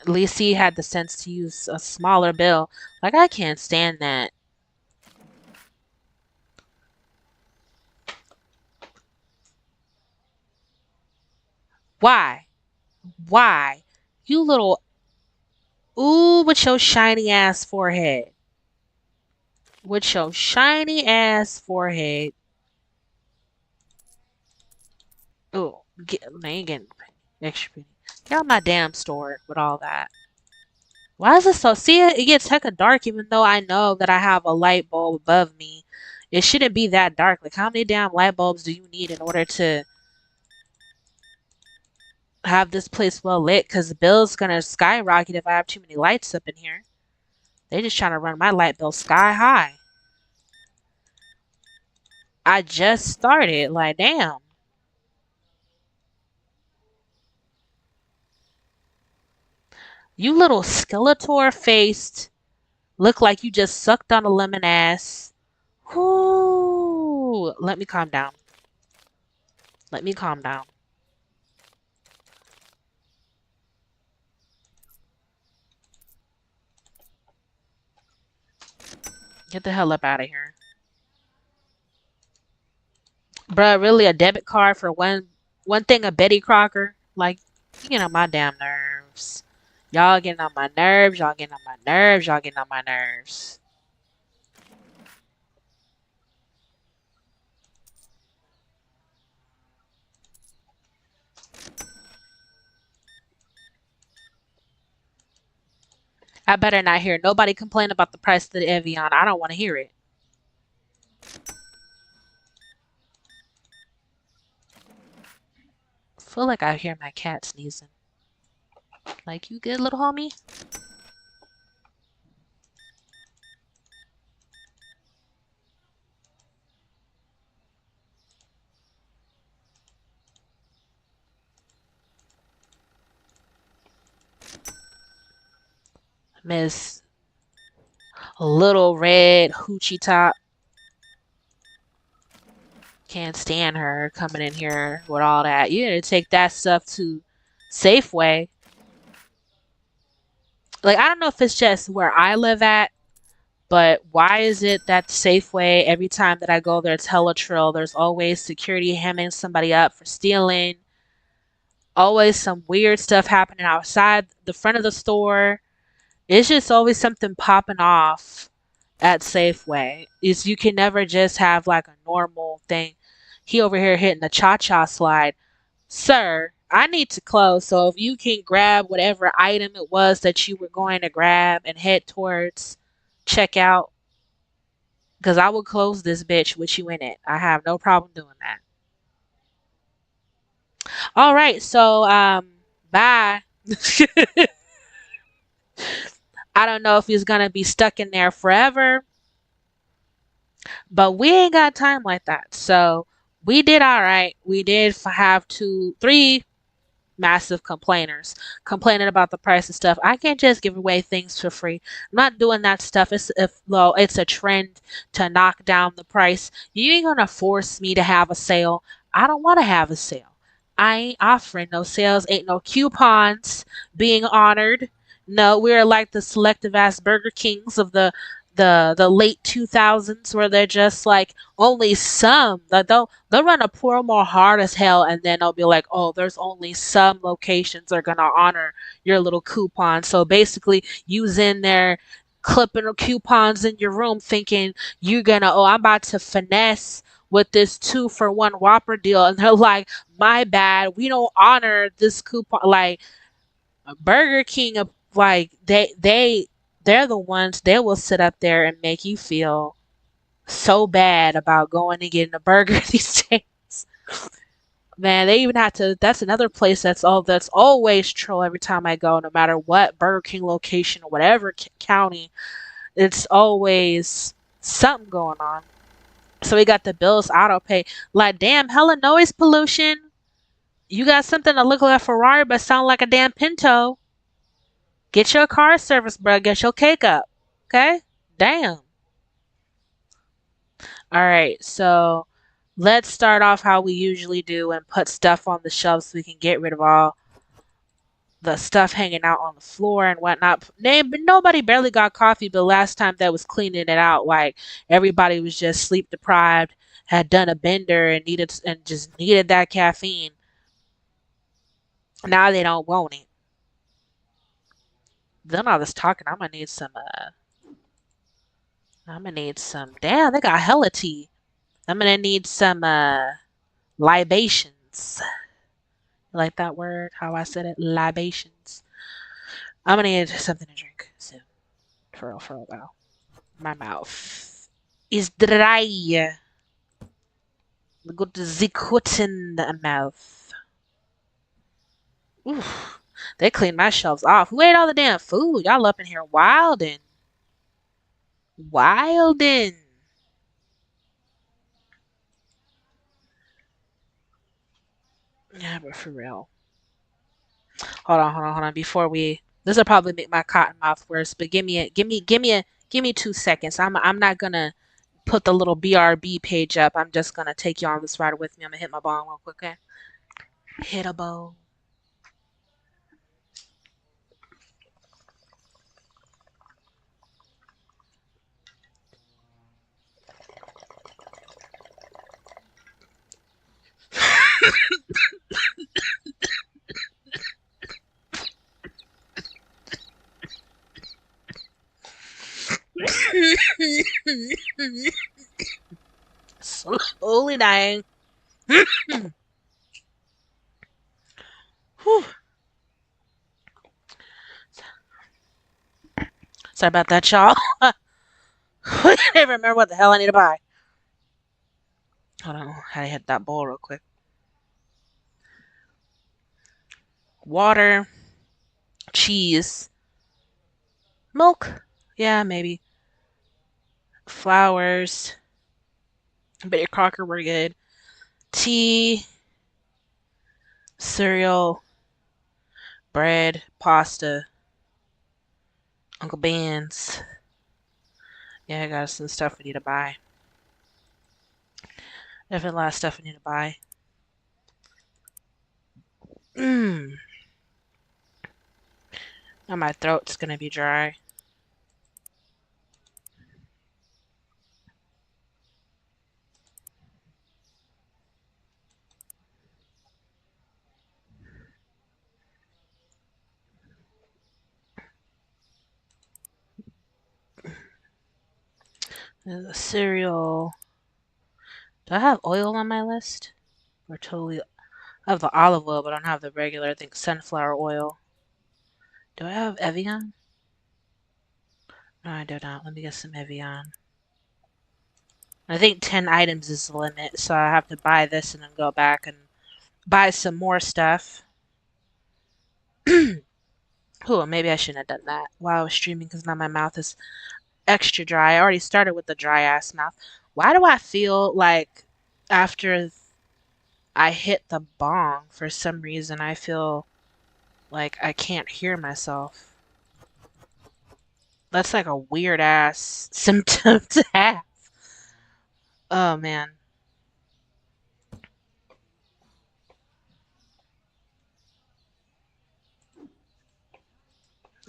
At least he had the sense to use a smaller bill. Like, I can't stand that. Why? Why? You little ooh with your shiny ass forehead. With your shiny ass forehead. Ooh, I ain't getting extra penny. Get out my damn store with all that. Why is it so? See, it gets hecka dark even though I know that I have a light bulb above me. It shouldn't be that dark. Like, how many damn light bulbs do you need in order to have this place well lit? Because the bill's gonna skyrocket if I have too many lights up in here. They just trying to run my light bill sky high. I just started. Like, damn. You little Skeletor faced. Look like you just sucked on a lemon ass. Whoo. Let me calm down. Let me calm down. Get the hell up out of here. Bruh, really a debit card for one thing of Betty Crocker? Like, you getting on my damn nerves. Y'all getting on my nerves. Y'all getting on my nerves. Y'all getting on my nerves. I better not hear nobody complain about the price of the Evian. I don't want to hear it. Feel like I hear my cat sneezing. Like, you good, little homie? Miss Little Red Hoochie Top. Can't stand her coming in here with all that. You need to take that stuff to Safeway. Like, I don't know if it's just where I live at, but why is it that Safeway, every time that I go there, Teletrail, there's always security hemming somebody up for stealing? Always some weird stuff happening outside the front of the store. It's just always something popping off at Safeway. Is you can never just have like a normal thing. He over here hitting the cha-cha slide. Sir, I need to close. So if you can grab whatever item it was that you were going to grab and head towards checkout, because I will close this bitch with you in it. I have no problem doing that. All right, so bye. I don't know if he's gonna be stuck in there forever, but we ain't got time like that. So we did all right. We did have two, three massive complainers complaining about the price of stuff. I can't just give away things for free. I'm not doing that stuff. It's if well, it's a trend to knock down the price. You ain't gonna force me to have a sale. I don't want to have a sale. I ain't offering no sales. Ain't no coupons being honored. No, we're like the selective ass Burger Kings of the late 2000s where they're just like only some that they'll run a promo hard as hell and then they'll be like, oh, there's only some locations that are gonna honor your little coupon. So basically using their clipping coupons in your room thinking you're gonna, oh, I'm about to finesse with this 2-for-1 Whopper deal, and they're like, my bad, we don't honor this coupon. Like Burger King, like they're the ones, they will sit up there and make you feel so bad about going and getting a burger these days. Man, they even had to. That's another place that's always troll every time I go, no matter what Burger King location or whatever county. It's always something going on. So we got the bills auto pay. Like, damn, hella noise pollution. You got something that look like a Ferrari but sound like a damn Pinto. Get your car service, bro. Get your cake up. Okay? Damn. All right, so let's start off how we usually do and put stuff on the shelves so we can get rid of all the stuff hanging out on the floor and whatnot. Nobody barely got coffee, but last time that was cleaning it out, like everybody was just sleep deprived, had done a bender and just needed that caffeine. Now they don't want it. Then all this talking, I'm gonna need some. I'm gonna need some. Damn, they got hella tea. I'm gonna need some libations. Like that word, how I said it, libations. I'm gonna need something to drink soon. For real, though. My mouth is dry. Go to the cotton mouth. Oof. They cleaned my shelves off. Who ate all the damn food? Y'all up in here wildin'. Wildin'. Yeah, but for real. Hold on. Before we, this will probably make my cotton mouth worse. But give me 2 seconds. I'm not gonna put the little BRB page up. I'm just gonna take you on this ride with me. I'm gonna hit my bong real quick, okay? Hit a bone. Slowly dying. Whew. Sorry about that, y'all. I can't remember what the hell I need to buy. Hold on, how to hit that bowl real quick. Water, cheese, milk. Yeah, maybe. Flowers. Betty Crocker were good. Tea, cereal, bread, pasta, Uncle Ben's. Yeah, I got some stuff we need to buy. Definitely a lot of stuff we need to buy. Mmm. Now my throat's gonna be dry. There's a cereal. Do I have oil on my list? Or totally. I have the olive oil, but I don't have the regular, I think, sunflower oil. Do I have Evian? No, I do not. Let me get some Evian. I think 10 items is the limit, so I have to buy this and then go back and buy some more stuff. Oh, maybe I shouldn't have done that while I was streaming because now my mouth is extra dry. I already started with the dry ass mouth. Why do I feel like after I hit the bong, for some reason, I feel like I can't hear myself? That's like a weird ass symptom to have. Oh man.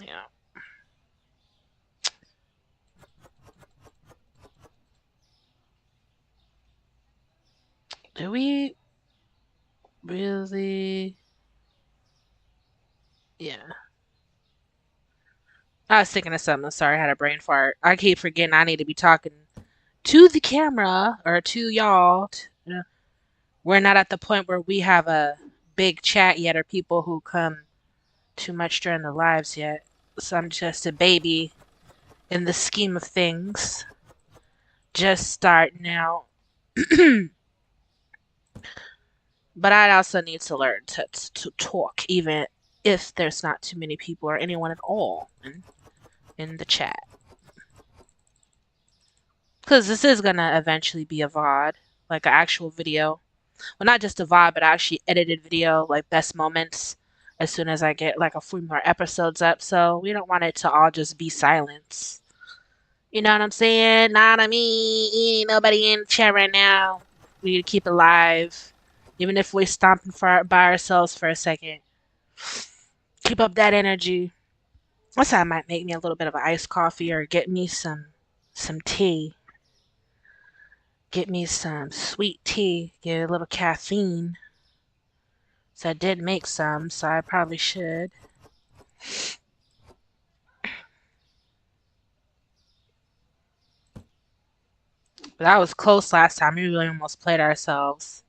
Yeah. Do we really? Yeah. I was thinking of something. Sorry, I had a brain fart. I keep forgetting I need to be talking to the camera or to y'all. We're not at the point where we have a big chat yet or people who come too much during the lives yet. So I'm just a baby in the scheme of things. Just starting out. But I also need to learn to talk, even if there's not too many people or anyone at all in the chat. Because this is going to eventually be a VOD, like an actual video. Well, not just a VOD, but actually edited video, like best moments, as soon as I get like a few more episodes up. So we don't want it to all just be silence. You know what I'm saying? Not I mean, ain't nobody in the chat right now. We need to keep it live. Even if we're stomping by ourselves for a second. Keep up that energy. Also, I might make me a little bit of an iced coffee or get me some tea. Get me some sweet tea. Get a little caffeine. So I did make some, so I probably should. But that was close last time. We really almost played ourselves.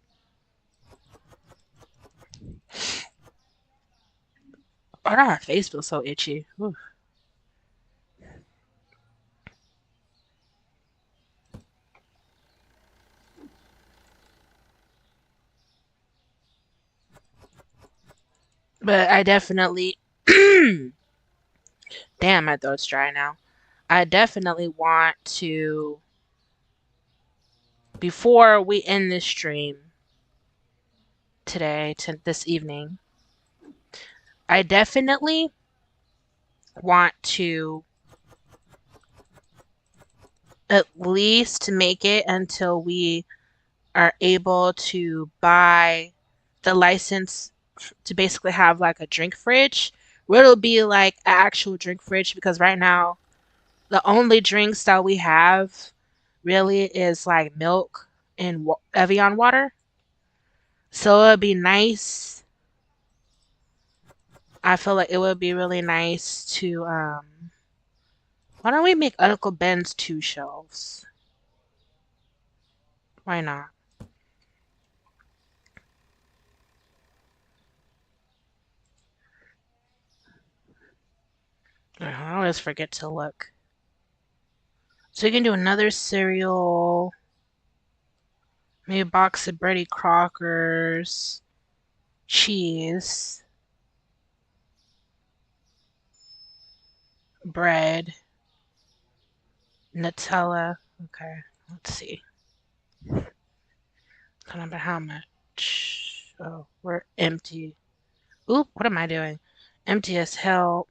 Oh, our face feels so itchy. Ooh. But I definitely. Damn, my throat's dry now. I definitely want to. Before we end this stream today, to this evening, I definitely want to at least make it until we are able to buy the license to basically have like a drink fridge where it'll be like an actual drink fridge because right now the only drinks that we have really is like milk and Evian water. So it'd be nice. I feel like it would be really nice to why don't we make Uncle Ben's 2 shelves? Why not? I always forget to look. So we can do another cereal, maybe a box of Betty Crockers, cheese, bread, Nutella. Okay, let's see. I don't remember how much. Oh, we're empty. Oop, what am I doing? Empty as hell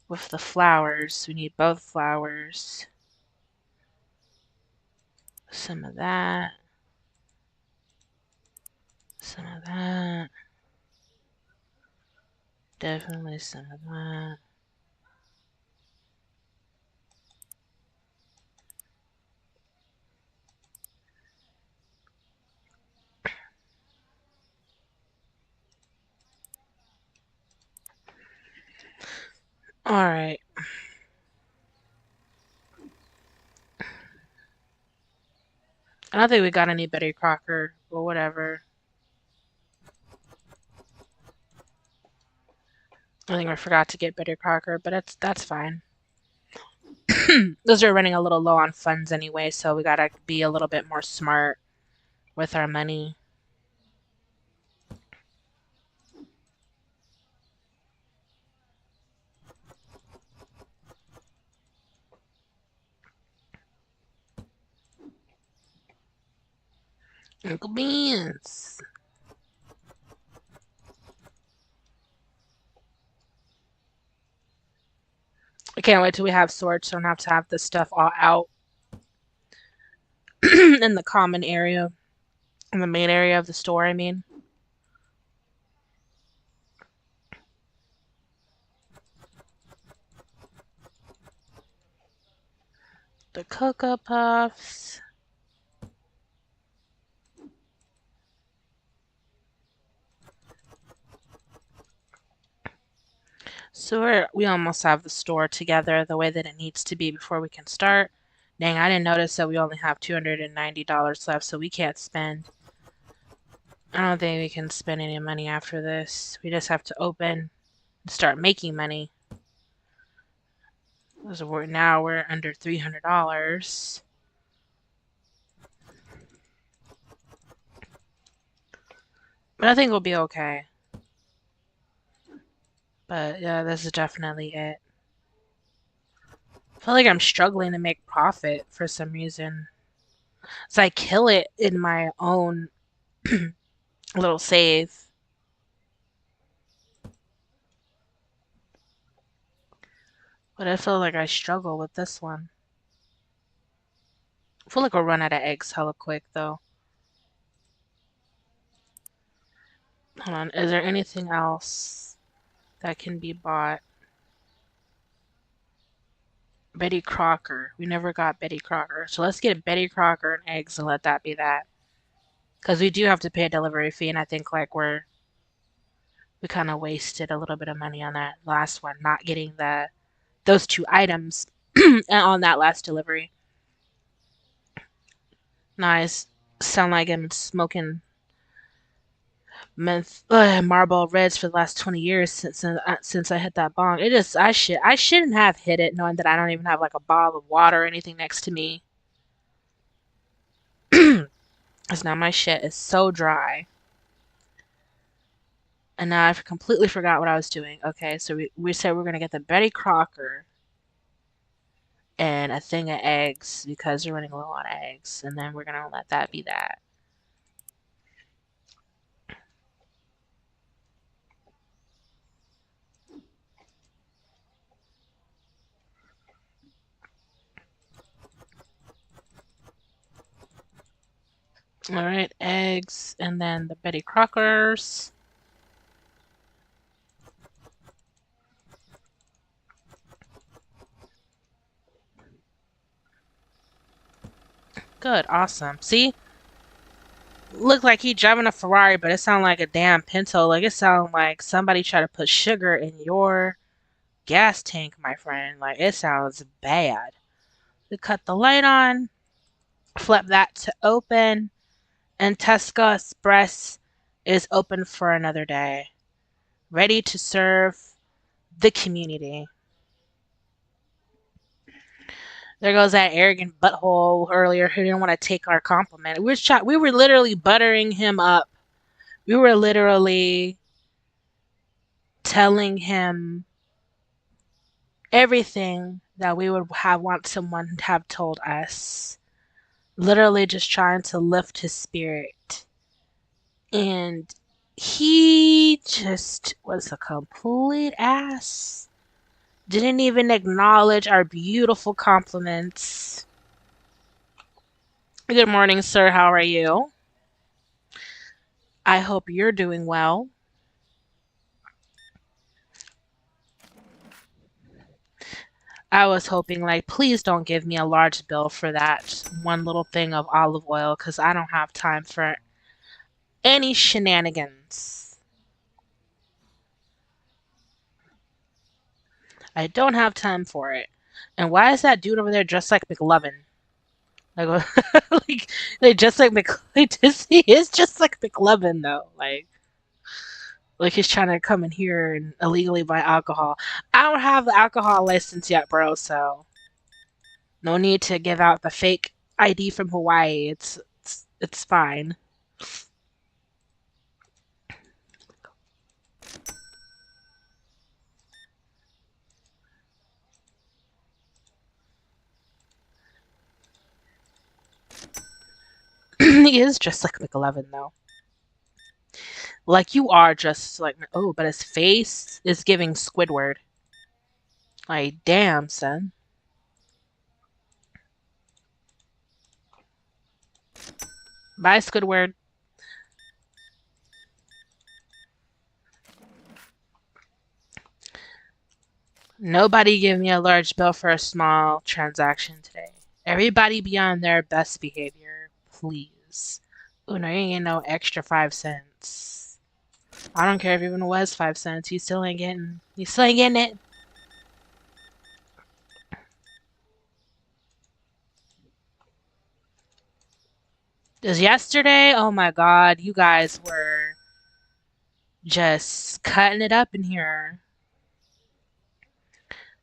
with the flowers. We need both flowers. Some of that. Some of that. Definitely some of that. Alright. I don't think we got any Betty Crocker, but whatever. I think I forgot to get Betty Crocker, but that's fine. Those are running a little low on funds anyway, so we gotta be a little bit more smart with our money. Uncle Beans. I can't wait till we have swords so I don't have to have this stuff all out in the common area, in the main area of the store, I mean. The Cocoa Puffs. So we almost have the store together the way that it needs to be before we can start. Dang, I didn't notice that we only have $290 left, so we can't spend. I don't think we can spend any money after this. We just have to open and start making money. So we're under $300. But I think we'll be okay. But yeah, this is definitely it. I feel like I'm struggling to make profit for some reason. So I kill it in my own little save. But I feel like I struggle with this one. I feel like we'll run out of eggs hella quick though. Hold on, is there anything else that can be bought? Betty Crocker. We never got Betty Crocker. So let's get Betty Crocker and eggs and let that be that. Because we do have to pay a delivery fee, and I think like we kind of wasted a little bit of money on that last one, not getting those two items on that last delivery. Nice. Sound like I'm smoking Marlboro Reds for the last 20 years since I hit that bong. It is I shouldn't have hit it knowing that I don't even have like a bottle of water or anything next to me. Cause now my shit is so dry. And now I've completely forgot what I was doing. Okay, so we said we're gonna get the Betty Crocker and a thing of eggs because we're running low on eggs, and then we're gonna let that be that. All right, eggs, and then the Betty Crockers. Good, awesome. See, looked like he driving a Ferrari, but it sounded like a damn Pinto. Like it sounded like somebody tried to put sugar in your gas tank, my friend. Like it sounds bad. We cut the light on, flip that to open, and Tesco Express is open for another day, ready to serve the community. There goes that arrogant butthole earlier who didn't want to take our compliment. We were literally buttering him up. We were literally telling him everything that we would have want someone to have told us. Literally just trying to lift his spirit. And he just was a complete ass. Didn't even acknowledge our beautiful compliments. Good morning, sir. How are you? I hope you're doing well. I was hoping, like, please don't give me a large bill for that one little thing of olive oil because I don't have time for any shenanigans. I don't have time for it. And why is that dude over there dressed like McLovin? Like, like just like he is just like McLovin though. Like he's trying to come in here and illegally buy alcohol. I don't have the alcohol license yet, bro. So no need to give out the fake ID from Hawaii. It's fine. He is just like McLovin, though. Like, you are just like, oh, but his face is giving Squidward. Like, damn, son. Bye, Squidward. Nobody give me a large bill for a small transaction today. Everybody be on their best behavior, please. Oh no, you ain't getting no extra 5 cents. I don't care if even it was 5 cents. You still ain't getting. You still ain't getting it. Because yesterday, oh my god, you guys were just cutting it up in here.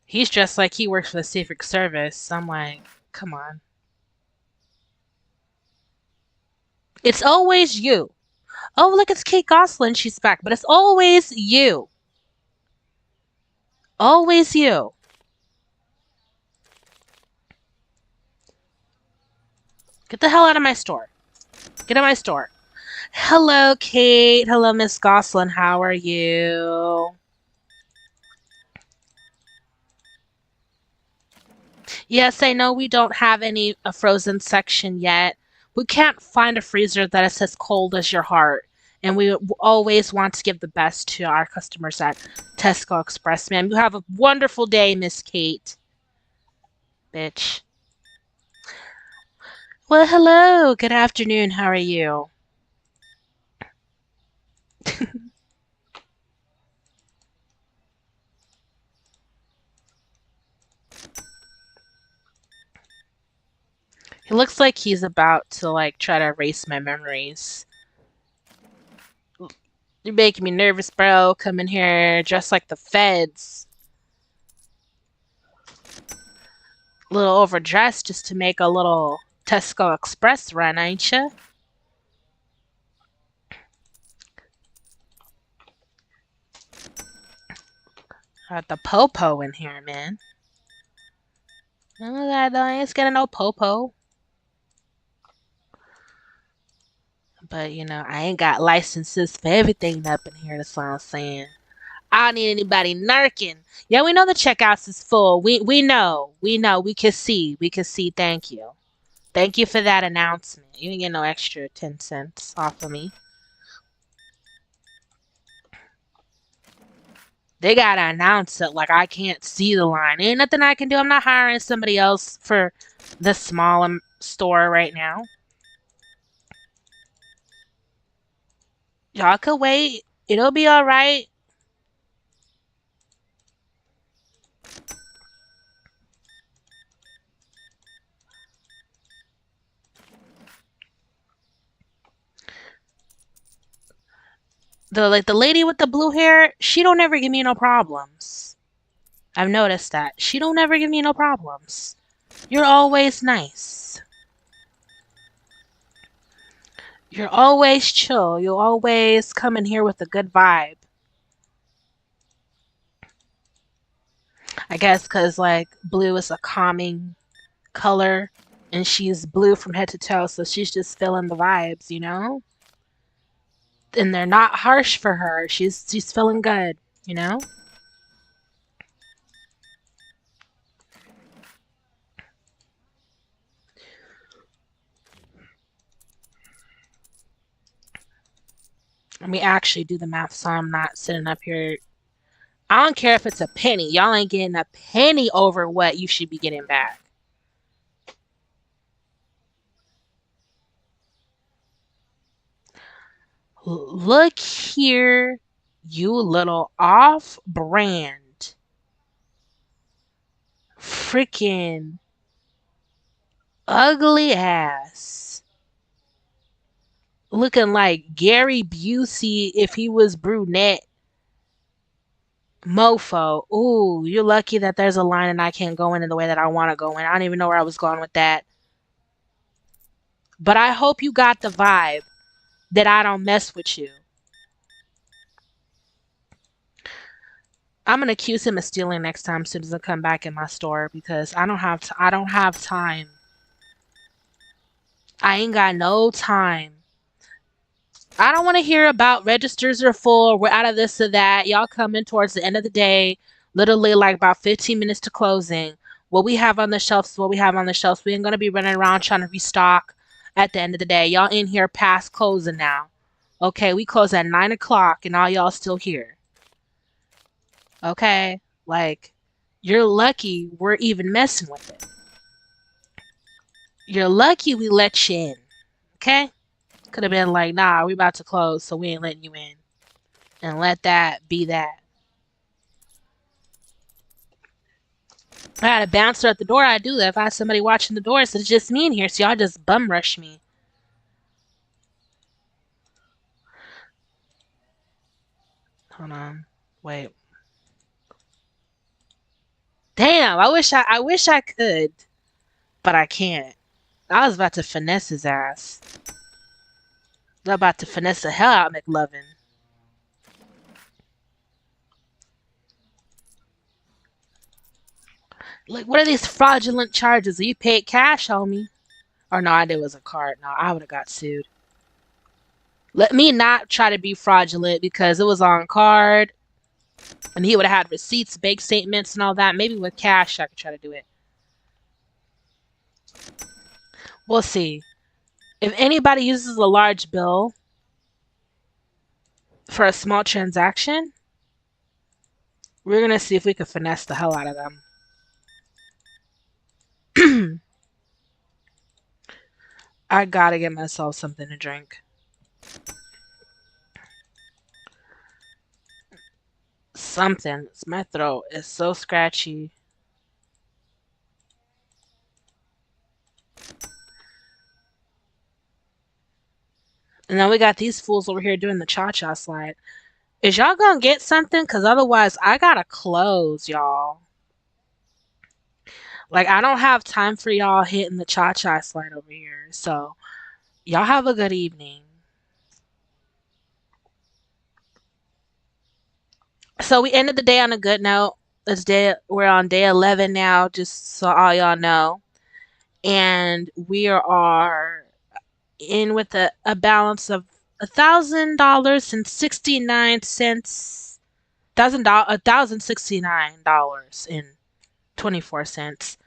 He's just like he works for the Secret Service. I'm like, come on. It's always you. Oh, look, it's Kate Gosselin. She's back. But it's always you. Always you. Get the hell out of my store. Get out of my store. Hello, Kate. Hello, Miss Gosselin. How are you? Yes, I know we don't have any a frozen section yet. We can't find a freezer that is as cold as your heart. And we always want to give the best to our customers at Tesco Express, ma'am. You have a wonderful day, Miss Kate. Bitch. Well, hello. Good afternoon. How are you? He looks like he's about to like try to erase my memories. You're making me nervous, bro. Come in here dressed like the feds. A little overdressed just to make a little Tesco Express run, ain't ya? Got the popo in here, man. Oh, I ain't scared of no popo. But, you know, I ain't got licenses for everything up in here, that's what I'm saying. I don't need anybody narking. Yeah, we know the checkouts is full. We know. We know. We can see. We can see. Thank you. Thank you for that announcement. You didn't get no extra 10 cents off of me. They gotta announce it like I can't see the line. Ain't nothing I can do. I'm not hiring somebody else for the small store right now. Y'all could wait. It'll be alright. The lady with the blue hair, she don't ever give me no problems. I've noticed that. She don't ever give me no problems. You're always nice. You're always chill. You'll always come in here with a good vibe. I guess because, like, blue is a calming color and she's blue from head to toe, so she's just feeling the vibes, you know? And they're not harsh for her. She's feeling good, you know? Let me actually do the math so I'm not sitting up here. I don't care if it's a penny. Y'all ain't getting a penny over what you should be getting back. Look here, you little off brand. Freaking ugly ass. Looking like Gary Busey if he was brunette. Mofo. Ooh, you're lucky that there's a line and I can't go in the way that I want to go in. I don't even know where I was going with that. But I hope you got the vibe that I don't mess with you. I'm gonna accuse him of stealing next time as soon as I come back in my store because I don't have time. I ain't got no time. I don't want to hear about registers are full. We're out of this or that. Y'all coming towards the end of the day, literally like about 15 minutes to closing. What we have on the shelves is what we have on the shelves. We ain't gonna be running around trying to restock at the end of the day. Y'all in here past closing now. Okay, we close at 9 o'clock and all y'all still here. Okay, like you're lucky we're even messing with it. You're lucky we let you in. Okay, could have been like, nah, we about to close, so we ain't letting you in, and let that be that. I had a bouncer at the door. I do that. If I had somebody watching the door, so it's just me in here, so y'all just bum rush me. Hold on. Wait. Damn, I wish I could, but I can't. I was about to finesse his ass. I'm about to finesse the hell out of McLovin. Like, what are these fraudulent charges? You paid cash, homie. Or no, I did it was a card. No, I would have got sued. Let me not try to be fraudulent because it was on card and he would have had receipts, bank statements, and all that. Maybe with cash, I could try to do it. We'll see. If anybody uses a large bill for a small transaction, we're going to see if we can finesse the hell out of them. I gotta get myself something to drink. Something. My throat is so scratchy. And then we got these fools over here doing the cha-cha slide. Is y'all gonna get something? Because otherwise, I gotta close, y'all. Like, I don't have time for y'all hitting the cha-cha slide over here. So, y'all have a good evening. So, we ended the day on a good note. We're on day 11 now, just so all y'all know. And we are in with a balance of $1,000.69. $1,069.24.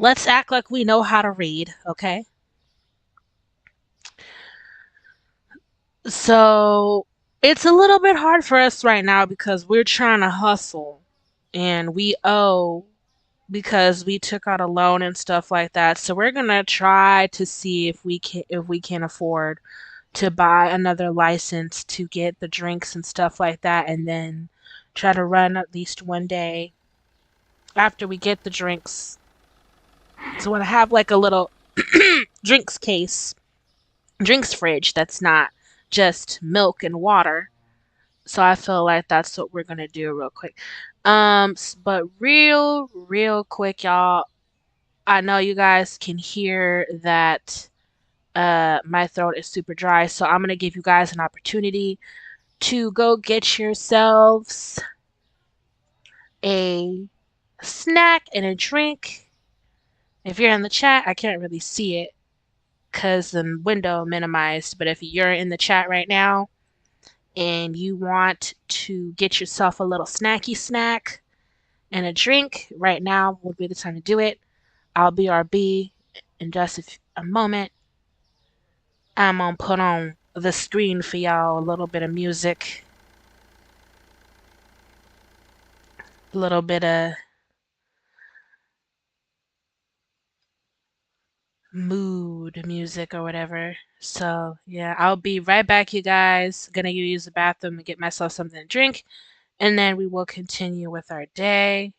Let's act like we know how to read, okay? So it's a little bit hard for us right now because we're trying to hustle and we owe because we took out a loan and stuff like that. So we're gonna try to see if we can afford to buy another license to get the drinks and stuff like that, and then try to run at least one day after we get the drinks. So I have like a little drinks case, drinks fridge that's not just milk and water. So I feel like that's what we're gonna do real quick. But real quick, y'all. I know you guys can hear that my throat is super dry, so I'm gonna give you guys an opportunity to go get yourselves a snack and a drink. If you're in the chat, I can't really see it because the window minimized, but if you're in the chat right now and you want to get yourself a little snacky snack and a drink, right now would be the time to do it. I'll BRB in just a moment. I'm gonna put on the screen for y'all a little bit of music, a little bit of mood music or whatever. So, yeah, I'll be right back, you guys. Gonna use the bathroom and get myself something to drink, and then we will continue with our day.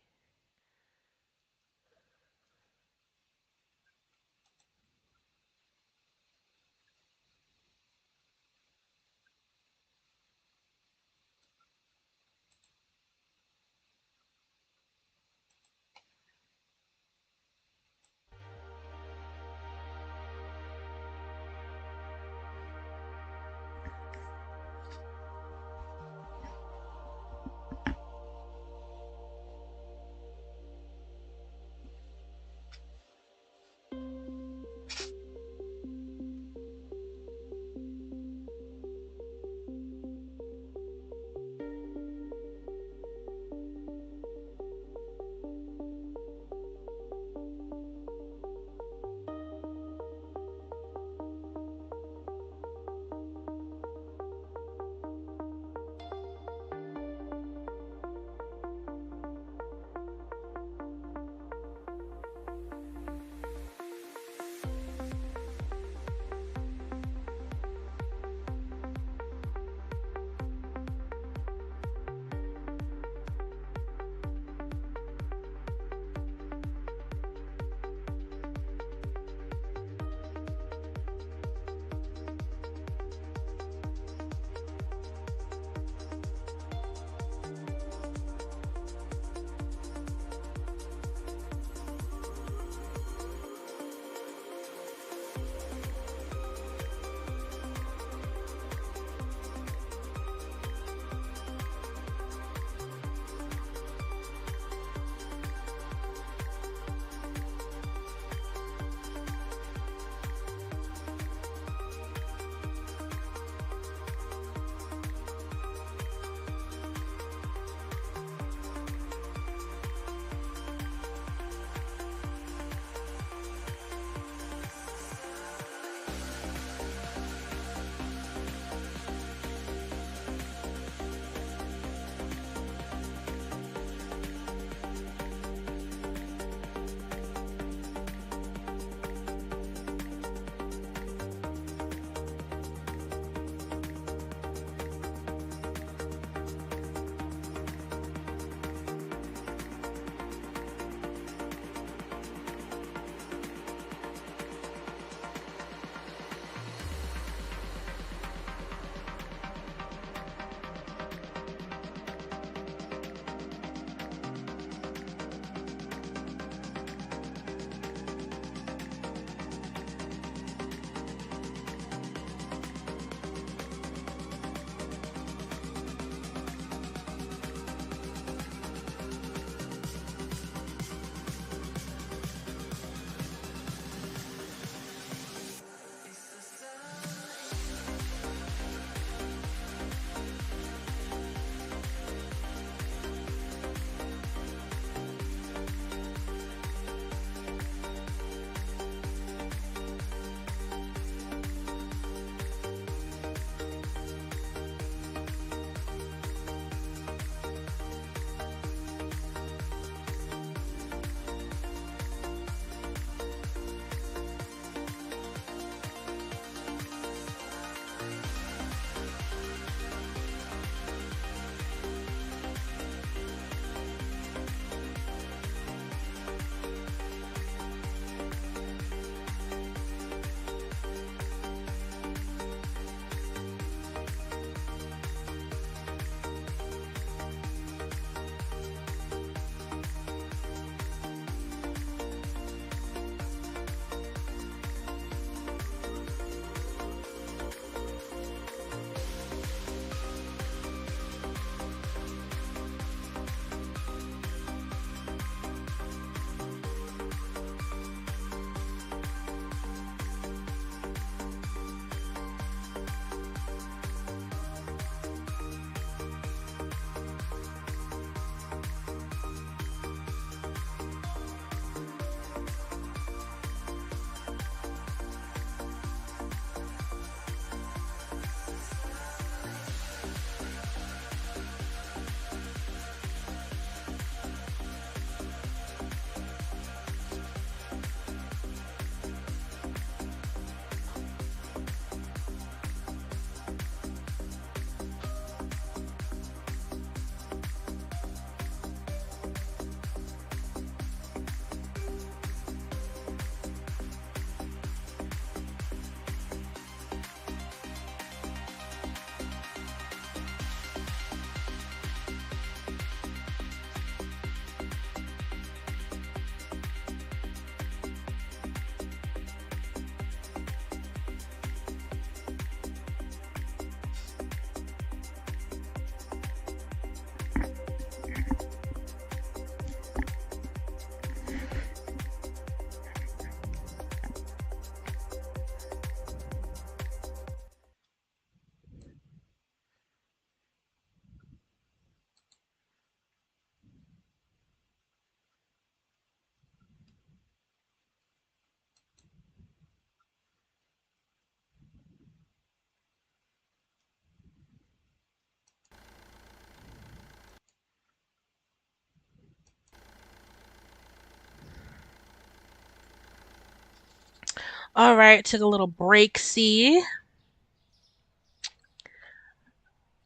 All right, took a little break. See,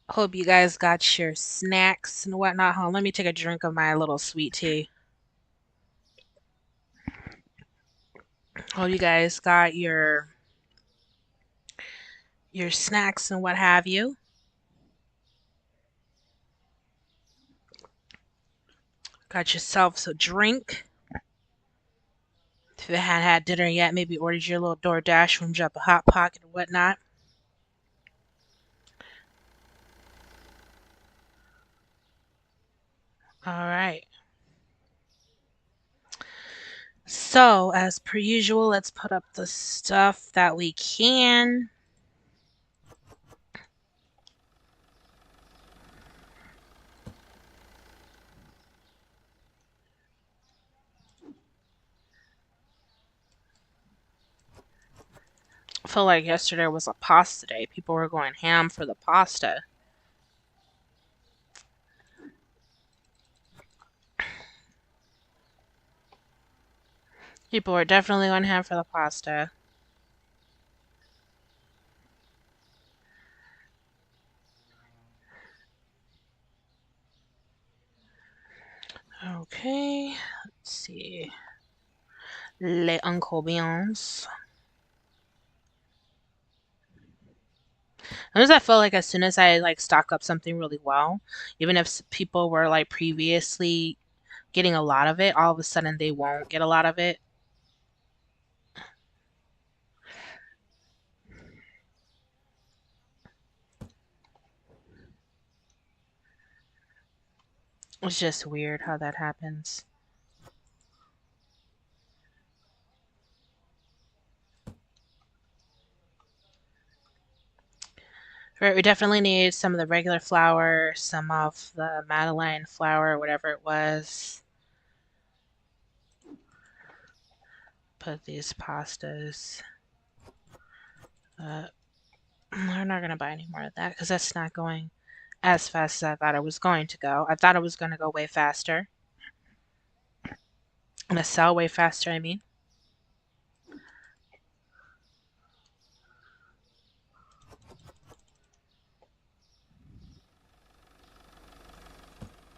hope you guys got your snacks and whatnot. Hold on, let me take a drink of my little sweet tea. Hope you guys got your snacks and what have you. Got yourselves a drink. If you hadn't had dinner yet, maybe ordered your little DoorDash from Jump a Hot Pocket or whatnot. All right. So, as per usual, let's put up the stuff that we can. I feel like yesterday was a pasta day. People were going ham for the pasta. People were definitely going ham for the pasta. Okay, let's see. Les Uncle Biens. I feel like as soon as I like stock up something really well, even if people were like previously getting a lot of it, all of a sudden they won't get a lot of it. It's just weird how that happens. Right, we definitely need some of the regular flour, some of the Madeleine flour, whatever it was. Put these pastas. We're not gonna buy any more of that because that's not going as fast as I thought it was going to go. I thought it was gonna go way faster. Gonna sell way faster, I mean.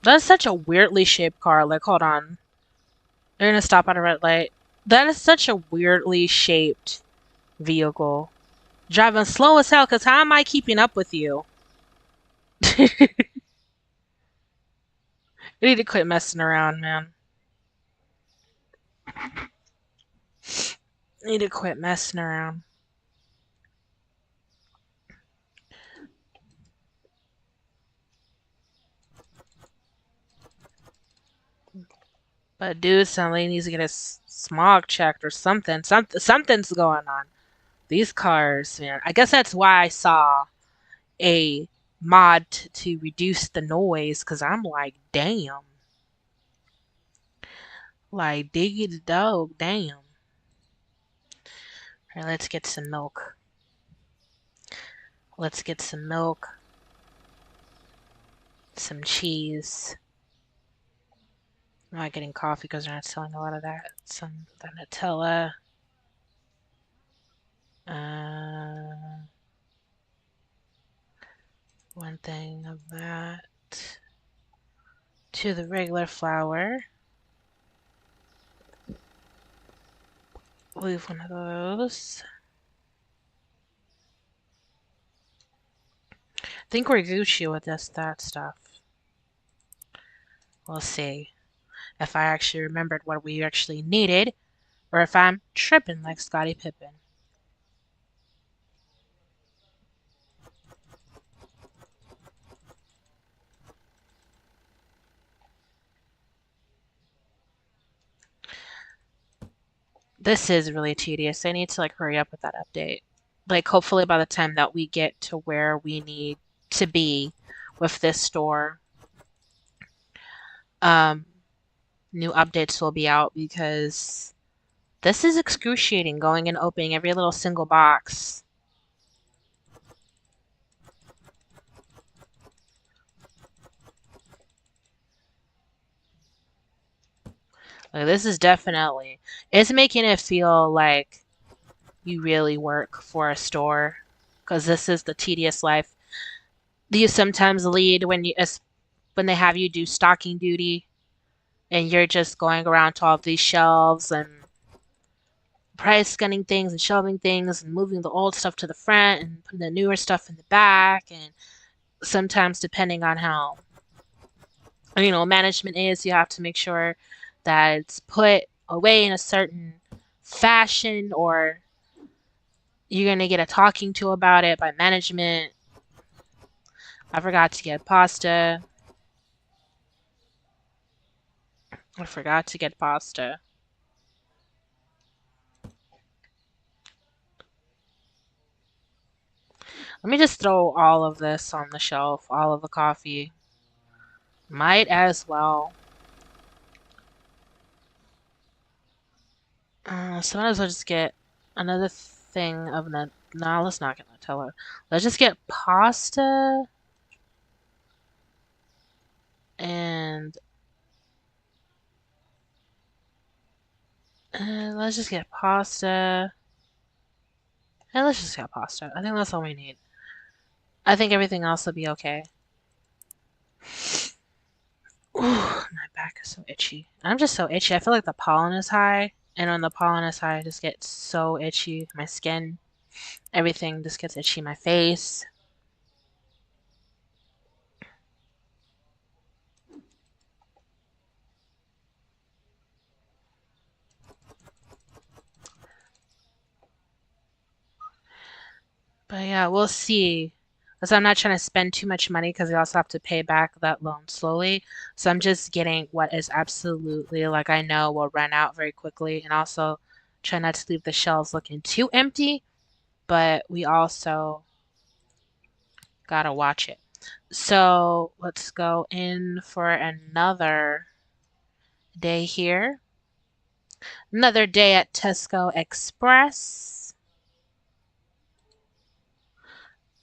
That's such a weirdly shaped car. Like, hold on. They're gonna stop at a red light. That is such a weirdly shaped vehicle. Driving slow as hell, because how am I keeping up with you? You need to quit messing around, man. You need to quit messing around. But dude suddenly needs to get his smog checked or something. Something's going on. These cars, man. I guess that's why I saw a mod to reduce the noise, because I'm like, damn. Like, diggy the dog, damn. Alright, let's get some milk. Let's get some milk. Some cheese. I'm not getting coffee because they're not selling a lot of that. Some the Nutella. Uh, one thing of that. To the regular flour. Leave one of those. I think we're Gucci with that stuff. We'll see if I actually remembered what we actually needed, or if I'm tripping like Scottie Pippen. This is really tedious. I need to like hurry up with that update. Like hopefully by the time that we get to where we need to be with this store, um, new updates will be out because this is excruciating going and opening every little single box. Like this is definitely it's making it feel like you really work for a store, because this is the tedious life you sometimes lead when they have you do stocking duty and you're just going around to all these shelves and price scanning things and shelving things and moving the old stuff to the front and putting the newer stuff in the back. And sometimes, depending on how management is, you have to make sure that it's put away in a certain fashion, or you're gonna get a talking to about it by management. I forgot to get pasta. I forgot to get pasta. Let me just throw all of this on the shelf, all of the coffee. Might as well. So might as well just get another thing of no, let's not get Nutella. Let's just get pasta and let's just get pasta. And let's just get pasta. I think that's all we need. I think everything else will be okay. Ooh, my back is so itchy. I'm just so itchy. I feel like the pollen is high. And when the pollen is high, I just get so itchy. My skin, everything just gets itchy. My face. But yeah, we'll see. Because I'm not trying to spend too much money because we also have to pay back that loan slowly. So I'm just getting what is absolutely, like, I know will run out very quickly. And also try not to leave the shelves looking too empty. But we also gotta watch it. So let's go in for another day here. Another day at Tesco Express.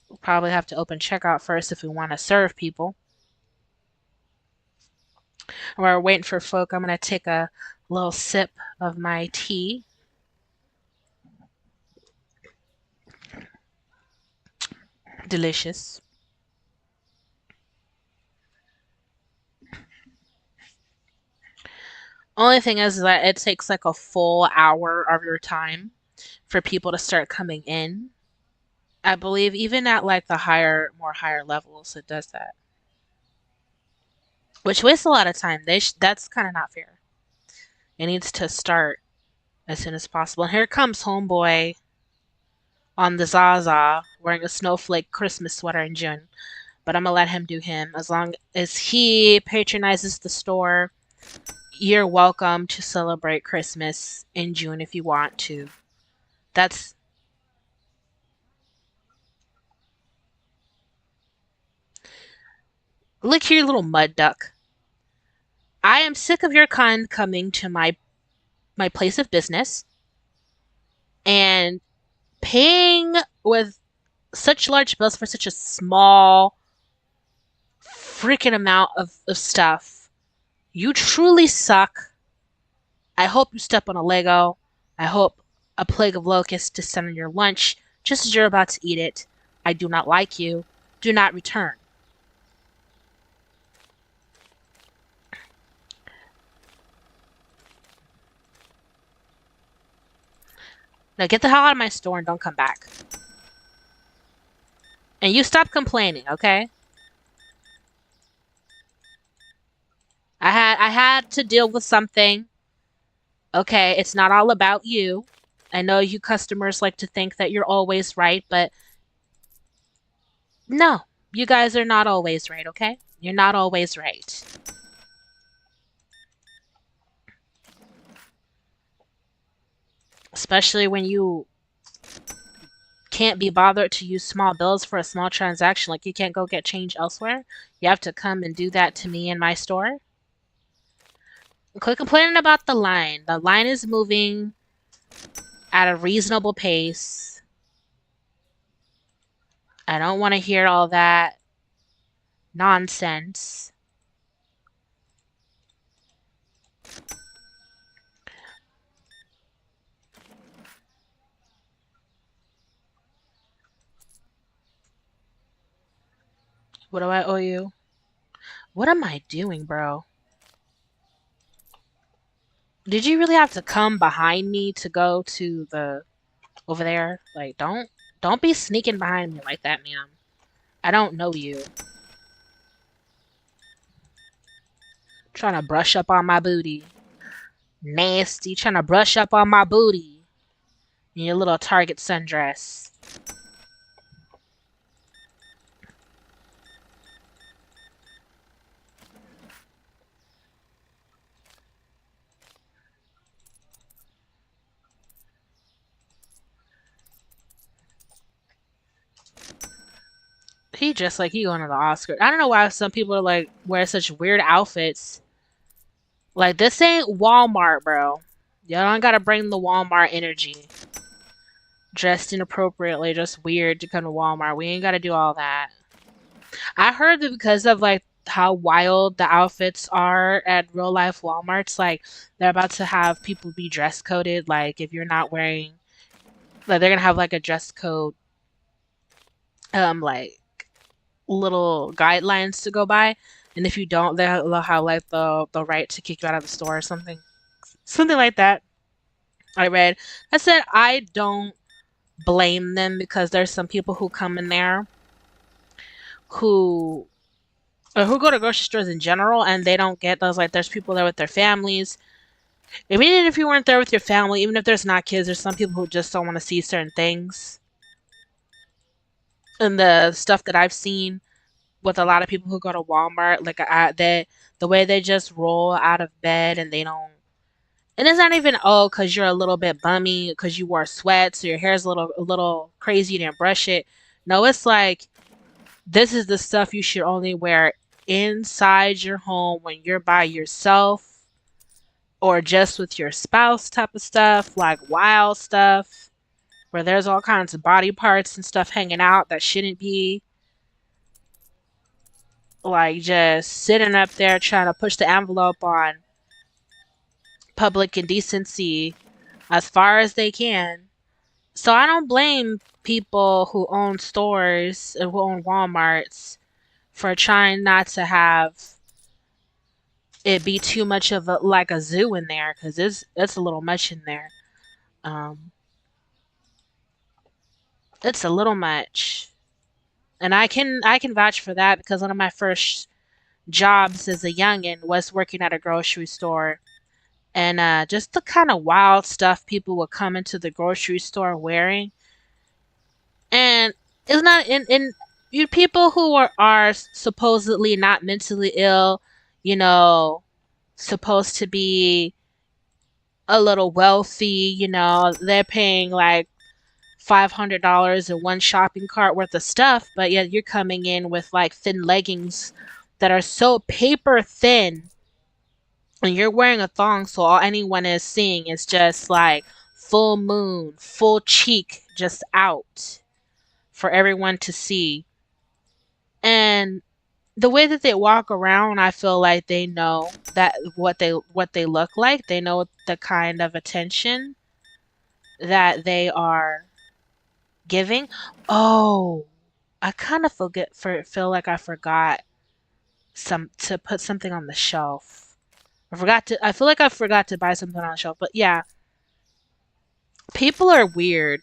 We'll probably have to open checkout first if we want to serve people. While we're waiting for folk, I'm going to take a little sip of my tea. Delicious. Only thing is that it takes like a full hour of your time for people to start coming in. I believe even at like the more higher levels, it does that, which wastes a lot of time. That's kind of not fair. It needs to start as soon as possible. And here comes Homeboy on the Zaza wearing a snowflake Christmas sweater in June. But I'm gonna let him do him. As long as he patronizes the store, you're welcome to celebrate Christmas in June if you want to. That's Look here, little mud duck. I am sick of your kind coming to my place of business and paying with such large bills for such a small freaking amount of stuff. You truly suck. I hope you step on a Lego. I hope a plague of locusts descend on your lunch just as you're about to eat it. I do not like you. Do not return. Now get the hell out of my store and don't come back. And you stop complaining, okay? I had to deal with something. Okay, it's not all about you. I know you customers like to think that you're always right, but no, you guys are not always right, okay? You're not always right. Especially when you can't be bothered to use small bills for a small transaction. Like, you can't go get change elsewhere. You have to come and do that to me in my store. Quit complaining about the line. The line is moving at a reasonable pace. I don't want to hear all that nonsense. What do I owe you? What am I doing, bro? Did you really have to come behind me to go to the over there? Like, don't be sneaking behind me like that, ma'am. I don't know you. Trying to brush up on my booty. Nasty. Trying to brush up on my booty. In your little Target sundress. He just like he going to the Oscars. I don't know why some people are like wear such weird outfits. Like this ain't Walmart, bro. Y'all don't gotta bring the Walmart energy. Dressed inappropriately, just weird to come to Walmart. We ain't gotta do all that. I heard that because of like how wild the outfits are at real life Walmarts, like they're about to have people be dress coded. Like if you're not wearing, like they're gonna have like a dress code, like little guidelines to go by, and if you don't, they'll have like the right to kick you out of the store or something like that. I read. I said I don't blame them because there's some people who come in there who who go to grocery stores in general and they don't get those. Like there's people there with their families. Even if you weren't there with your family, even if there's not kids, there's some people who just don't want to see certain things. And the stuff that I've seen with a lot of people who go to Walmart, like the way they just roll out of bed and they don't. And it's not even because you're a little bit bummy because you wore sweats or your hair's a little crazy, you didn't brush it. No, it's like this is the stuff you should only wear inside your home when you're by yourself or just with your spouse type of stuff, like wild stuff where there's all kinds of body parts and stuff hanging out that shouldn't be. Like just sitting up there trying to push the envelope on public indecency as far as they can. So I don't blame people who own stores and who own Walmarts for trying not to have it be too much of like a zoo in there because it's a little much in there. Um, it's a little much, and I can vouch for that because one of my first jobs as a youngin was working at a grocery store, and just the kind of wild stuff people would come into the grocery store wearing, and it's not in you people who are supposedly not mentally ill, you know, supposed to be a little wealthy, they're paying like $500 in one shopping cart worth of stuff, but yet you're coming in with like thin leggings that are so paper thin, and you're wearing a thong, so all anyone is seeing is just like full moon, full cheek, just out for everyone to see. And the way that they walk around, I feel like they know that what they look like. They know the kind of attention that they are giving. Oh, I kind of feel like I forgot some to put something on the shelf. I feel like I forgot to buy something on the shelf. But yeah, people are weird.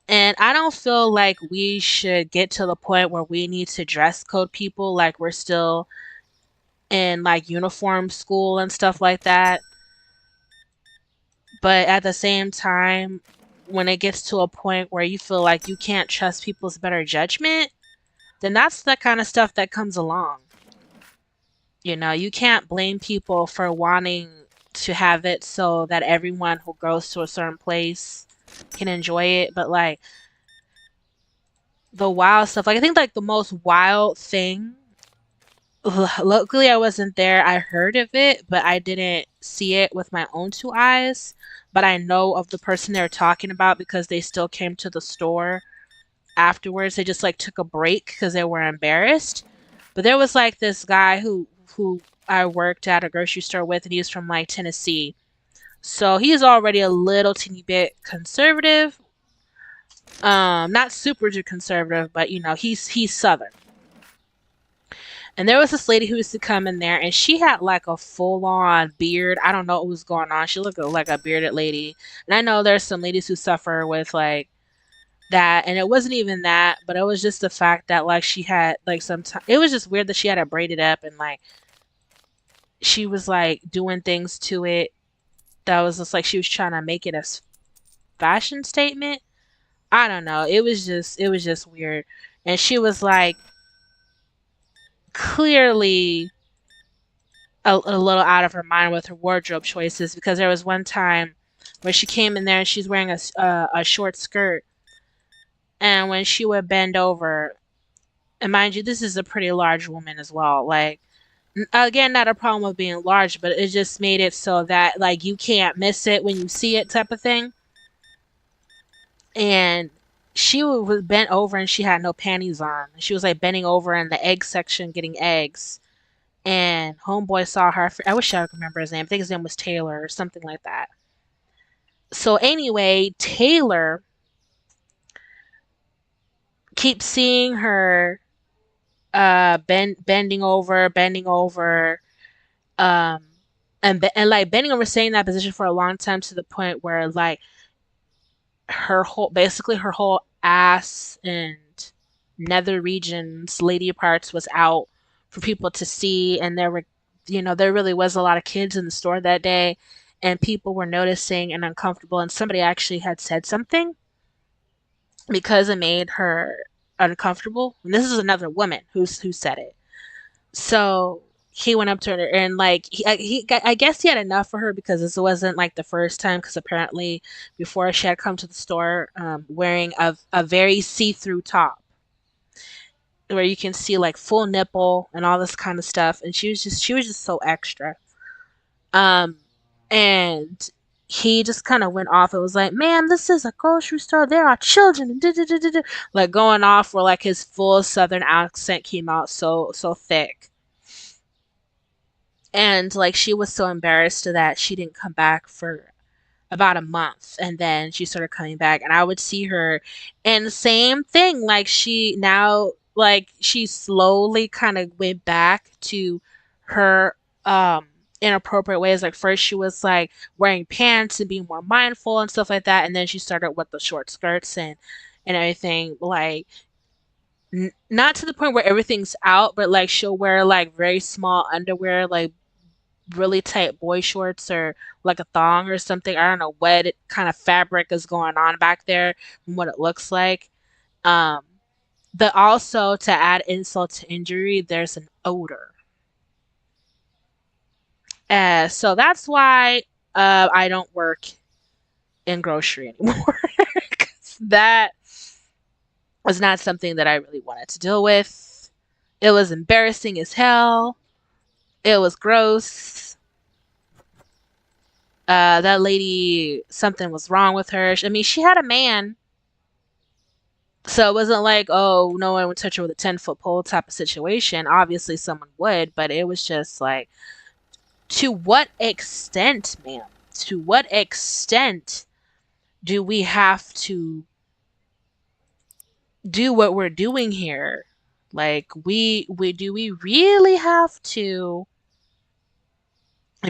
And I don't feel like we should get to the point where we need to dress code people like we're still in like uniform school and stuff like that. But at the same time, when it gets to a point where you feel like you can't trust people's better judgment, then that's the kind of stuff that comes along. You can't blame people for wanting to have it so that everyone who goes to a certain place can enjoy it. But like the wild stuff, like I think like the most wild thing, luckily I wasn't there. I heard of it, but I didn't see it with my own two eyes. But I know of the person they're talking about because they still came to the store afterwards. They just like took a break because they were embarrassed. But there was like this guy who I worked at a grocery store with, and he was from like Tennessee. So he's already a little teeny bit conservative. Not super conservative, but he's Southern. And there was this lady who used to come in there, and she had like a full on beard. I don't know what was going on. She looked like a bearded lady. And I know there's some ladies who suffer with like that, and it wasn't even that, but it was just the fact that like she had like some time. It was just weird that she had it braided up, and like she was like doing things to it that was just like she was trying to make it a fashion statement. I don't know. It was just weird. And she was like clearly a little out of her mind with her wardrobe choices, because there was one time where she came in there and she's wearing a short skirt, and when she would bend over, and mind you, this is a pretty large woman as well. Like, again, not a problem with being large, but it just made it so that like you can't miss it when you see it, type of thing. And she was bent over and she had no panties on. She was like bending over in the egg section getting eggs. And homeboy saw her. I wish I could remember his name. I think his name was Taylor or something like that. So anyway, Taylor keeps seeing her bending over, um and like bending over, staying in that position for a long time, to the point where like her whole ass and nether regions, lady parts, was out for people to see. And there were, there really was a lot of kids in the store that day, and people were noticing and uncomfortable, and somebody actually had said something because it made her uncomfortable. And this is another woman who said it. So he went up to her, and like I guess he had enough for her, because this wasn't like the first time. Because apparently, before, she had come to the store wearing a very see-through top where you can see like full nipple and all this kind of stuff, and she was just so extra. Um, and he just kind of went off. It was like, "Ma'am, this is a grocery store. There are children." And like going off, where like his full Southern accent came out so thick. And like she was so embarrassed that she didn't come back for about a month, and then she started coming back, and I would see her, and the same thing, like she slowly kind of went back to her um inappropriate ways. Like first she was like wearing pants and being more mindful and stuff like that, and then she started with the short skirts and everything, like not to the point where everything's out, but like she'll wear like very small underwear, like really tight boy shorts, or like a thong or something. I don't know what kind of fabric is going on back there from what it looks like. Um, but also, to add insult to injury, there's an odor. So that's why I don't work in grocery anymore. 'Cause that was not something that I really wanted to deal with. It was embarrassing as hell. It was gross. That lady, something was wrong with her. I mean, she had a man, so it wasn't like, oh, no one would touch her with a 10-foot pole type of situation. Obviously, someone would, but it was just like, to what extent, ma'am? To what extent do we have to do what we're doing here? Like, we do we really have to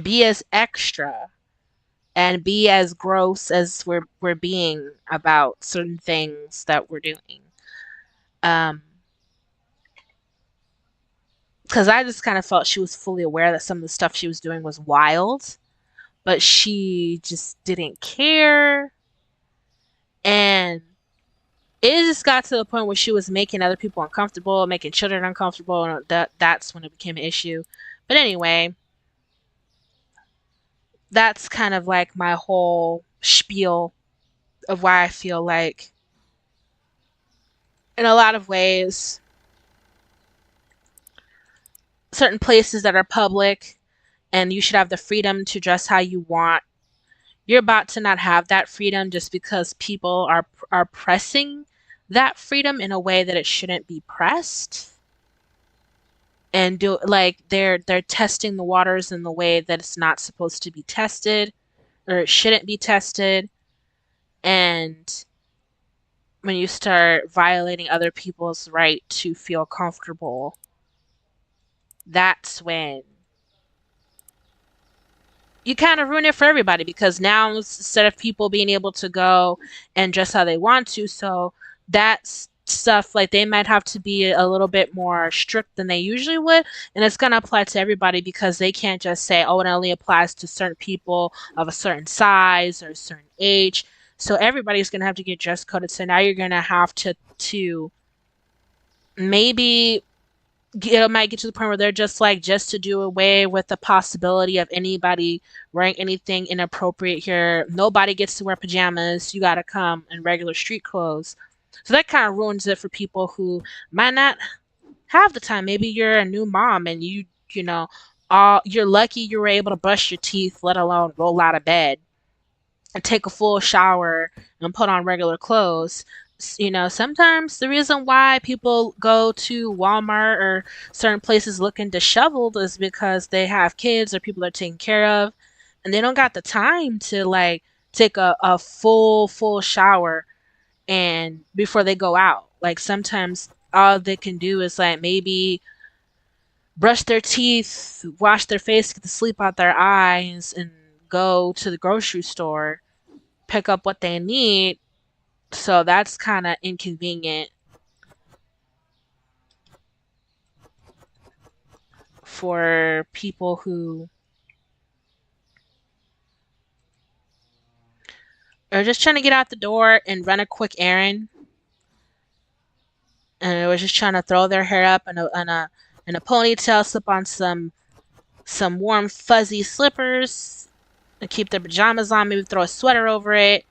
be as extra and be as gross as we're being about certain things that we're doing? Um, because I just kind of felt she was fully aware that some of the stuff she was doing was wild, but she just didn't care. And it just got to the point where she was making other people uncomfortable, making children uncomfortable, and that's when it became an issue. But anyway, that's kind of like my whole spiel of why I feel like, in a lot of ways, certain places that are public and you should have the freedom to dress how you want, you're about to not have that freedom just because people are pressing that freedom in a way that it shouldn't be pressed, and do like they're testing the waters in the way that it's not supposed to be tested, or it shouldn't be tested. And when you start violating other people's right to feel comfortable, that's when you kind of ruin it for everybody, because now instead of people being able to go and dress how they want to, so that's stuff like they might have to be a little bit more strict than they usually would, and it's going to apply to everybody because they can't just say, oh, it only applies to certain people of a certain size or a certain age. So everybody's going to have to get dress coded. So now you're going to have to maybe it might get to the point where they're just like, just to do away with the possibility of anybody wearing anything inappropriate here. Nobody gets to wear pajamas. You got to come in regular street clothes. So that kind of ruins it for people who might not have the time. Maybe you're a new mom and you know, you're lucky you were able to brush your teeth, let alone roll out of bed and take a full shower and put on regular clothes. You know, sometimes the reason why people go to Walmart or certain places looking disheveled is because they have kids or people they're taking care of, and they don't got the time to like take a full shower and before they go out. Like sometimes all they can do is like maybe brush their teeth, wash their face, get the sleep out their eyes, and go to the grocery store, pick up what they need. So that's kind of inconvenient for people who are just trying to get out the door and run a quick errand, and was just trying to throw their hair up in a ponytail, slip on some warm fuzzy slippers, and keep their pajamas on, maybe throw a sweater over it,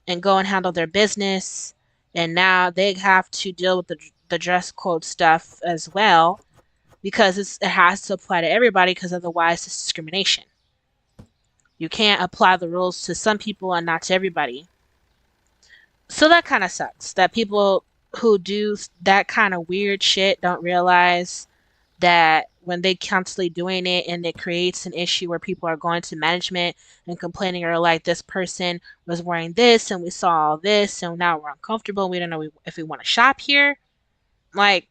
and go and handle their business. And now they have to deal with the dress code stuff as well, because it has to apply to everybody, because otherwise it's discrimination. You can't apply the rules to some people and not to everybody. So that kind of sucks that people who do that kind of weird shit don't realize that when they constantly doing it and it creates an issue where people are going to management and complaining, or like, this person was wearing this and we saw all this and now we're uncomfortable and we don't know if we want to shop here. Like,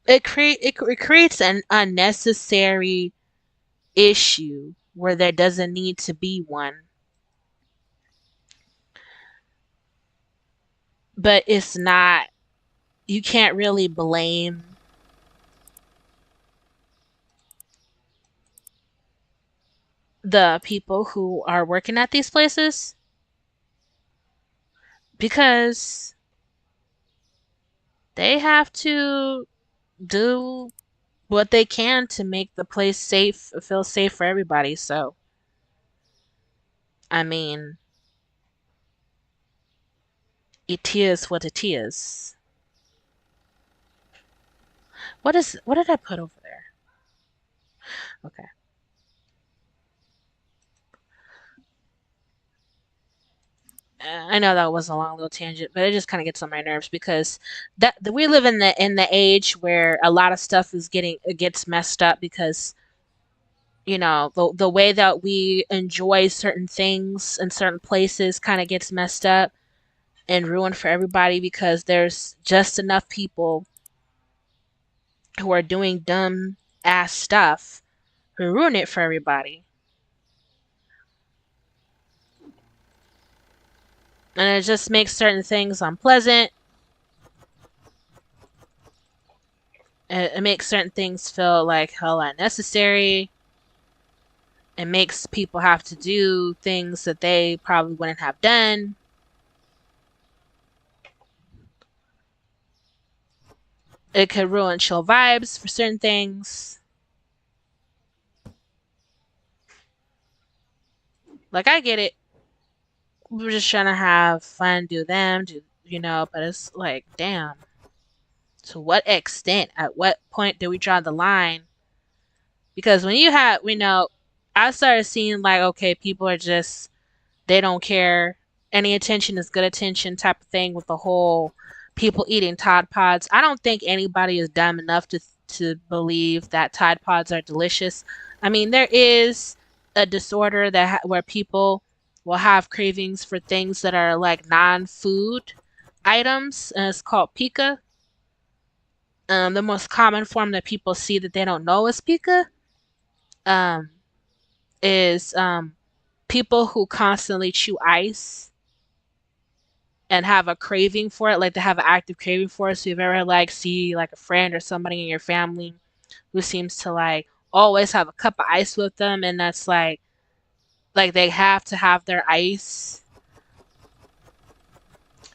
it creates an unnecessary issue where there doesn't need to be one. But it's not, you can't really blame the people who are working at these places, because they have to do what they can to make the place safe, feel safe for everybody. So, I mean, it is what it is. What did I put over there? Okay. I know that was a long little tangent, but it just kind of gets on my nerves because that we live in the age where a lot of stuff is getting, it gets messed up because, you know, the way that we enjoy certain things in certain places kind of gets messed up and ruined for everybody, because there's just enough people who are doing dumb ass stuff who ruin it for everybody. And it just makes certain things unpleasant. It makes certain things feel like hell unnecessary. It makes people have to do things that they probably wouldn't have done. It could ruin chill vibes for certain things. Like, I get it. We're just trying to have fun, do them, do, you know, but it's like, damn. To what extent? At what point do we draw the line? Because when you have, you know, I started seeing like, okay, people are just, they don't care. Any attention is good attention type of thing with the whole people eating Tide Pods. I don't think anybody is dumb enough to believe that Tide Pods are delicious. I mean, there is a disorder that where people will have cravings for things that are like non-food items, and it's called pica. The most common form that people see that they don't know is pica. Um, is people who constantly chew ice and have a craving for it, like they have an active craving for it. So you've ever like see like a friend or somebody in your family who seems to like always have a cup of ice with them, and that's like they have to have their ice.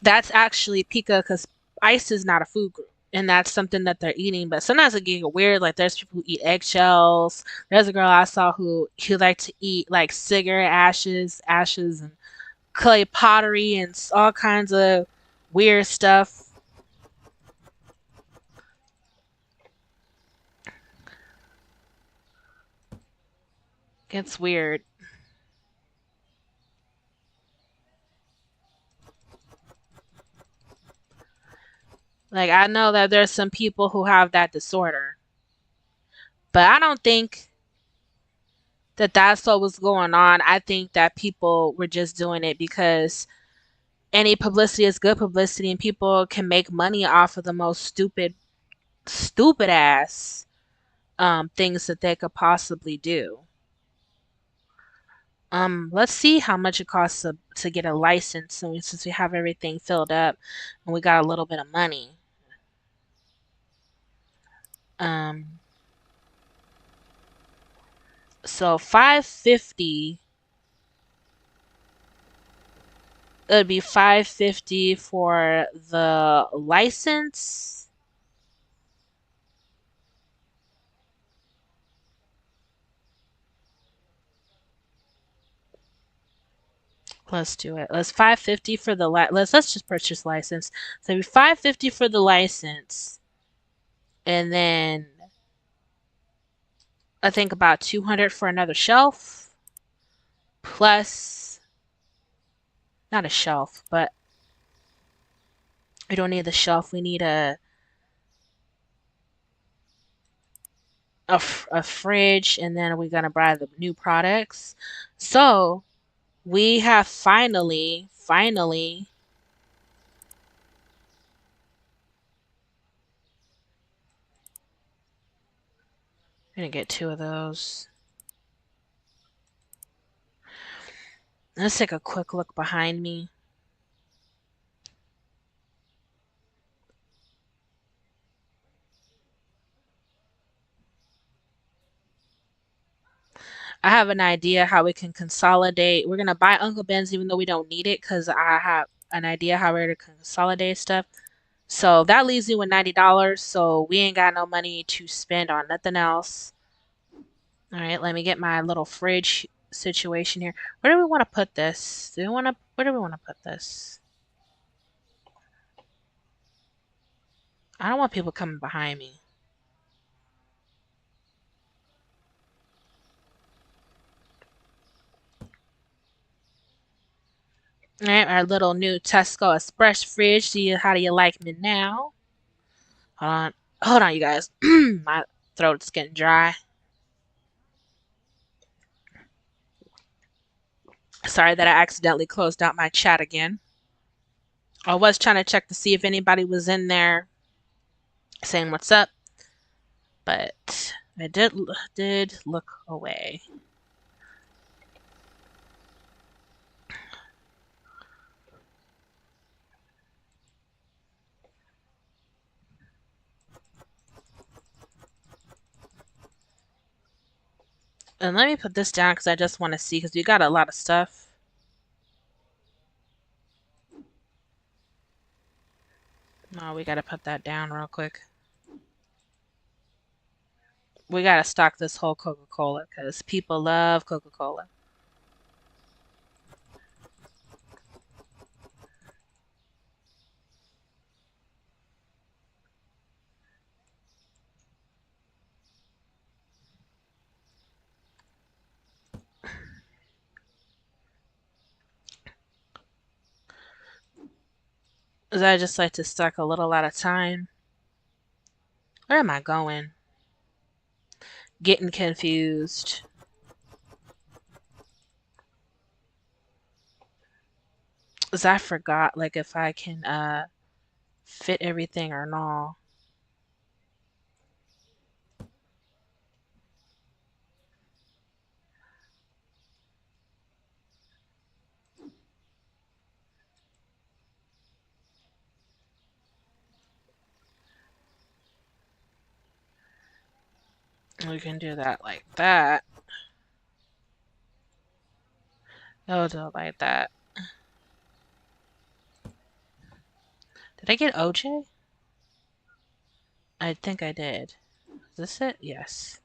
That's actually pica because ice is not a food group. And that's something that they're eating, but sometimes it get weird. Like there's people who eat eggshells. There's a girl I saw who liked to eat like cigarette ashes, and clay pottery and all kinds of weird stuff. It's weird. Like I know that there's some people who have that disorder, but I don't think that that's what was going on. I think that people were just doing it because any publicity is good publicity, and people can make money off of the most stupid ass things that they could possibly do. Let's see how much it costs to get a license. So since we have everything filled up and we got a little bit of money. Um, so 550, it'd be 550 for the license. Let's do it. Let's 550 for the let's just purchase license. So it'd be 550 for the license, and then I think about 200 for another shelf, plus not a shelf, but we don't need the shelf. We need a fridge, and then we're gonna buy the new products. So we have finally I'm gonna get two of those. Let's take a quick look behind me. I have an idea how we can consolidate. We're gonna buy Uncle Ben's even though we don't need it because I have an idea how we're to consolidate stuff. So that leaves you with $90. So we ain't got no money to spend on nothing else. All right, let me get my little fridge situation here. Where do we want to put this? Do we want to? Where do we want to put this? I don't want people coming behind me. All right, our little new Tesco Express fridge. See how do you like me now? Hold on, you guys. My throat's getting dry. Sorry that I accidentally closed out my chat again. I was trying to check to see if anybody was in there saying what's up, but I did look away. And let me put this down because I just want to see because we got a lot of stuff. No, we gotta put that down real quick. We gotta stock this whole Coca-Cola because people love Coca-Cola. Cause I just like to stock a little at a time. Where am I going? Getting confused. Cause I forgot like if I can fit everything or not. We can do that like that. I'll do it like that. Did I get OJ? I think I did. Is this it? Yes.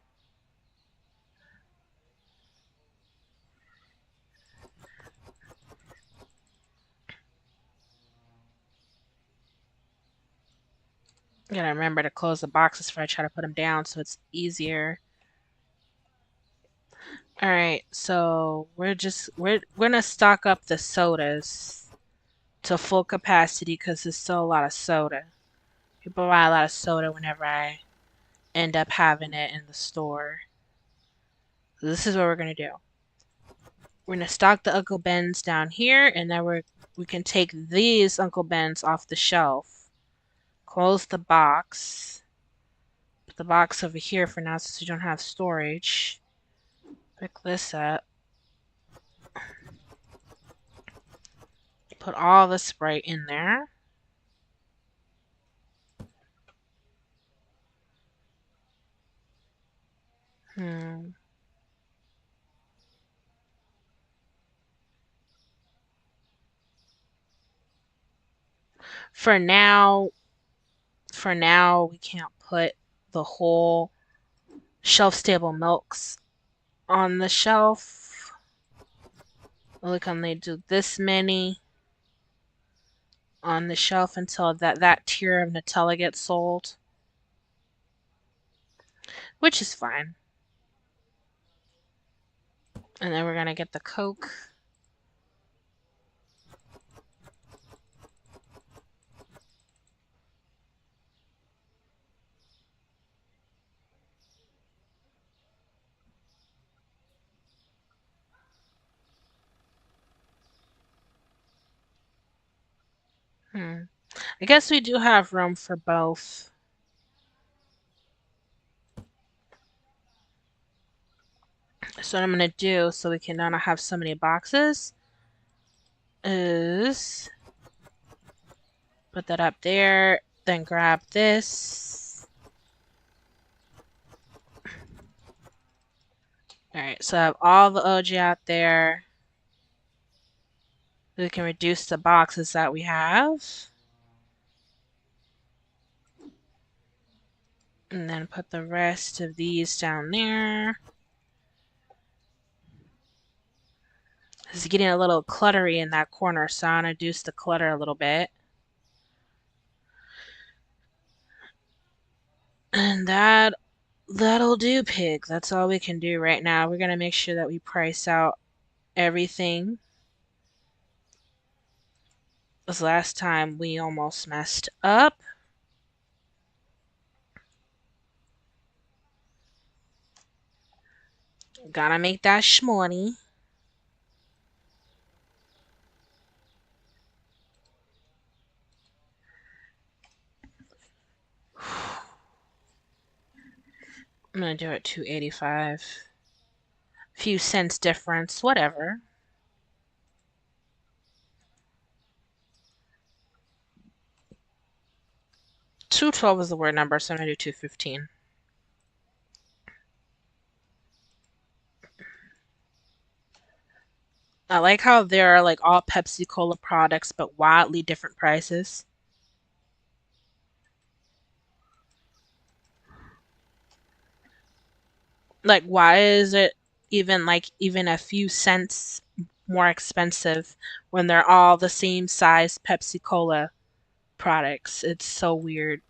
Gotta remember to close the boxes before I try to put them down so it's easier. All right, so we're gonna stock up the sodas to full capacity because there's still a lot of soda. People buy a lot of soda whenever I end up having it in the store. So this is what we're gonna do. We're gonna stock the Uncle Ben's down here, and then we can take these Uncle Ben's off the shelf. Close the box. Put the box over here for now since we don't have storage. Pick this up. Put all the Sprite in there. Hmm. For now, we can't put the whole shelf stable milks on the shelf. We can only do this many on the shelf until that tier of Nutella gets sold, which is fine. And then we're gonna get the Coke. Hmm. I guess we do have room for both. So what I'm gonna do so we can not have so many boxes is put that up there, then grab this. Alright, so I have all the OG out there. We can reduce the boxes that we have. And then put the rest of these down there. It's getting a little cluttery in that corner, so I'm gonna reduce the clutter a little bit. And that'll do, pig. That's all we can do right now. We're gonna make sure that we price out everything. This last time we almost messed up. Gotta make that shmoney. I'm gonna do it 285. Few cents difference, whatever. 212 is the word number, so I'm gonna do 215. I like how there are like all Pepsi Cola products but wildly different prices. Like why is it even a few cents more expensive when they're all the same size Pepsi Cola products? It's so weird.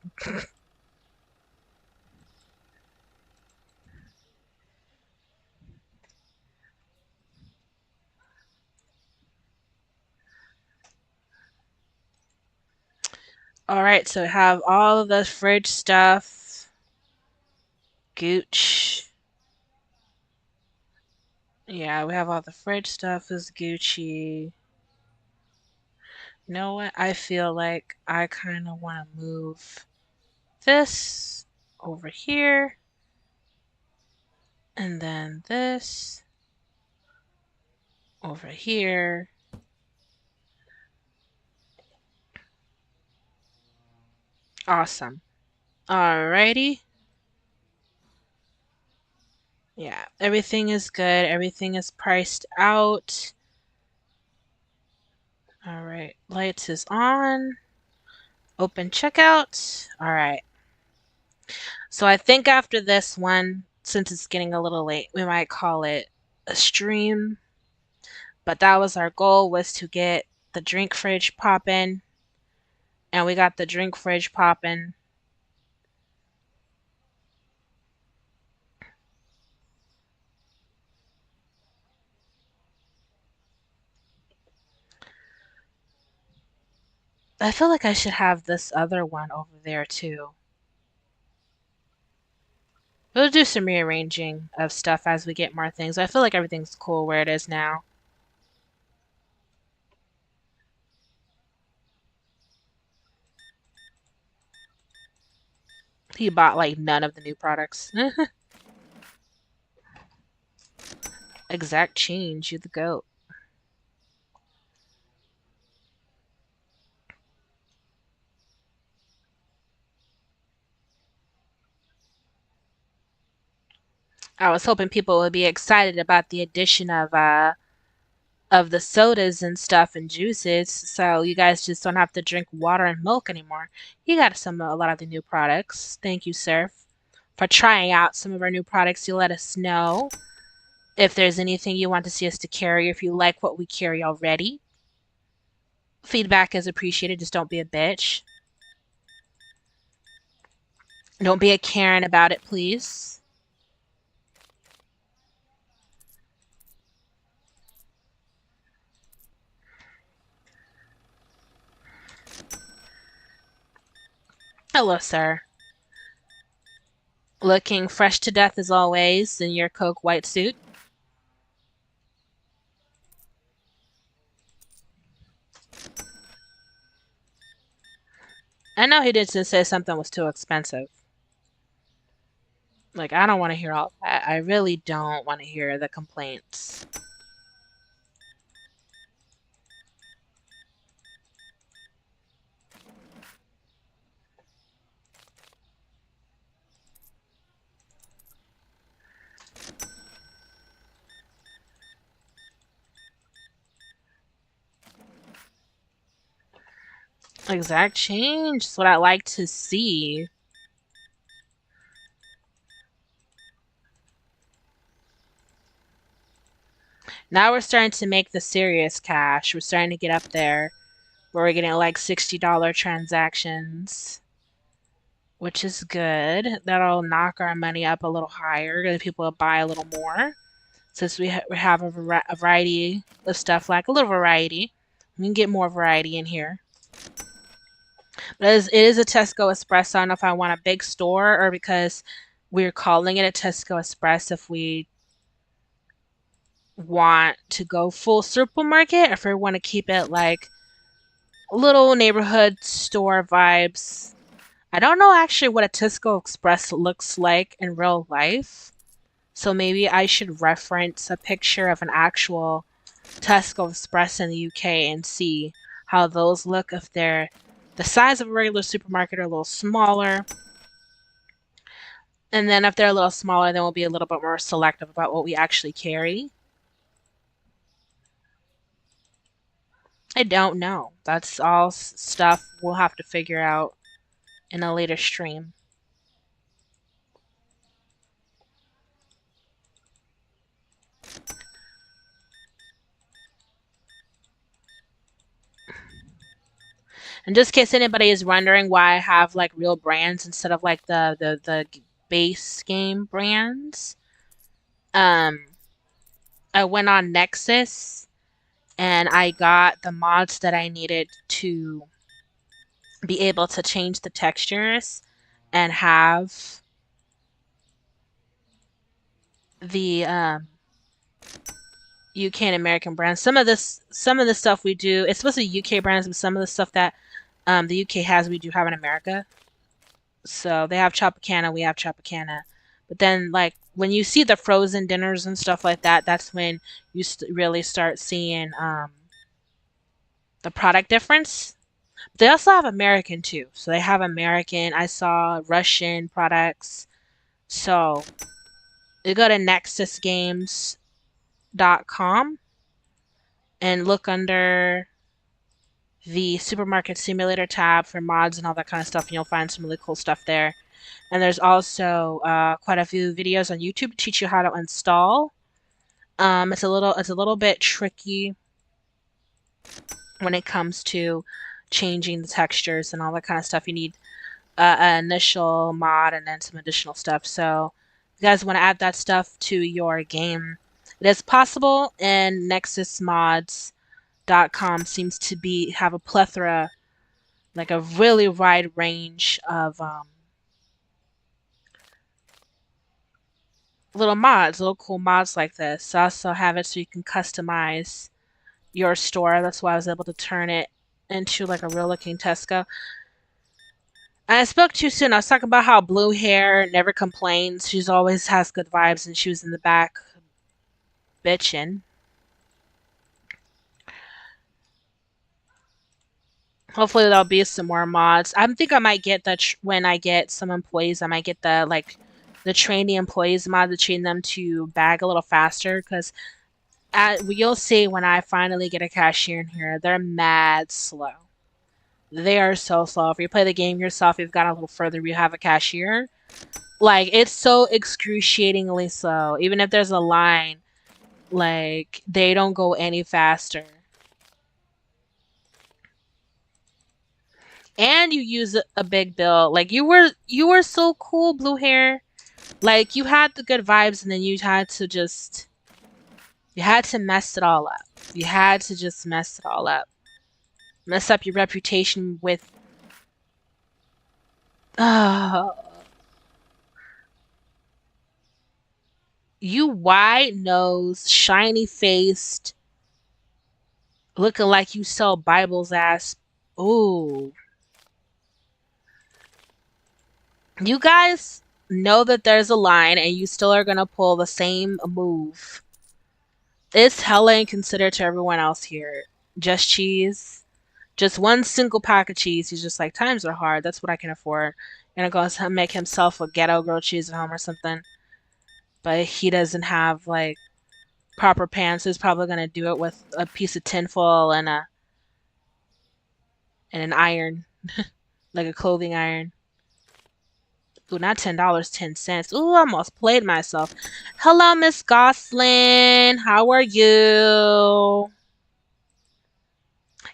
Alright, so we have all of the fridge stuff. Gooch. Yeah, we have all the fridge stuff is Gucci. You know what? I feel like I kind of want to move this over here. And then this over here. Awesome. Alrighty. Yeah, everything is good. Everything is priced out. All right, lights is on. Open checkout. All right. So I think after this one, since it's getting a little late, we might call it a stream. But that was our goal, was to get the drink fridge popping, and we got the drink fridge popping. I feel like I should have this other one over there too. We'll do some rearranging of stuff as we get more things. I feel like everything's cool where it is now. He bought like none of the new products. Exact change, you the goat. I was hoping people would be excited about the addition of the sodas and stuff and juices, so you guys just don't have to drink water and milk anymore. You got a lot of the new products. Thank you, sir, for trying out some of our new products. You let us know if there's anything you want to see us to carry, if you like what we carry already. Feedback is appreciated. Just don't be a bitch. Don't be a Karen about it, please. Hello, sir. Looking fresh to death as always in your Coke white suit. I know he did just say something was too expensive. Like, I don't want to hear all that. I really don't want to hear the complaints. Exact change is what I like to see. Now we're starting to make the serious cash. We're starting to get up there where we're getting like $60 transactions, which is good. That'll knock our money up a little higher, and people will buy a little more. Since we have a variety of stuff, like a little variety, we can get more variety in here. But it is a Tesco Espresso. I don't know if I want a big store or because we're calling it a Tesco Express, if we want to go full supermarket or if we want to keep it like little neighborhood store vibes. I don't know actually what a Tesco Express looks like in real life. So maybe I should reference a picture of an actual Tesco Express in the UK and see how those look, if they're the size of a regular supermarket or a little smaller. And then if they're a little smaller, then we'll be a little bit more selective about what we actually carry. I don't know. That's all stuff we'll have to figure out in a later stream. And just in case anybody is wondering why I have like real brands instead of like the base game brands, um, I went on Nexus and I got the mods that I needed to be able to change the textures and have the UK and American brands. Some of the stuff we do, it's supposed to be UK brands, but some of the stuff that the UK has, we do have in America. So they have Tropicana, we have Tropicana. But then, like, when you see the frozen dinners and stuff like that, that's when you really start seeing the product difference. They also have American too. So they have American. I saw Russian products. So You go to nexusgames.com and look under the supermarket simulator tab for mods and all that kind of stuff, and you'll find some really cool stuff there. And there's also quite a few videos on YouTube to teach you how to install. It's a little bit tricky when it comes to changing the textures and all that kind of stuff. You need an initial mod and then some additional stuff. So if you guys want to add that stuff to your game, it is possible, and nexusmods.com seems to be have a plethora, like a really wide range of little mods, little cool mods like this. I also have it so you can customize your store. That's why I was able to turn it into like a real looking Tesco. I spoke too soon. I was talking about how blue hair never complains. She's always has good vibes, and she was in the back bitching. Hopefully there'll be some more mods. I think I might get that when I get some employees. I might get the trainee employees mod to train them to bag a little faster. Because you'll see when I finally get a cashier in here, they're mad slow. They are so slow. If you play the game yourself, you've got a little further. You have a cashier. Like, it's so excruciatingly slow. Even if there's a line, like, they don't go any faster. And you use a big bill. Like, you were so cool, blue hair. Like, you had the good vibes, and then you had to mess it all up. You had to just mess it all up. Mess up your reputation with uh, you wide nosed, shiny faced, looking like you sell Bibles ass. Ooh. You guys know that there's a line and you still are gonna pull the same move. It's hella inconsiderate to everyone else here. Just cheese. Just one single pack of cheese. He's just like, times are hard. That's what I can afford. And it goes to make himself a ghetto grilled cheese at home or something. But he doesn't have like proper pants. So he's probably gonna do it with a piece of tinfoil and an iron, like a clothing iron. Ooh, not $10, 10 cents. Ooh, I almost played myself. Hello, Miss Goslin. How are you?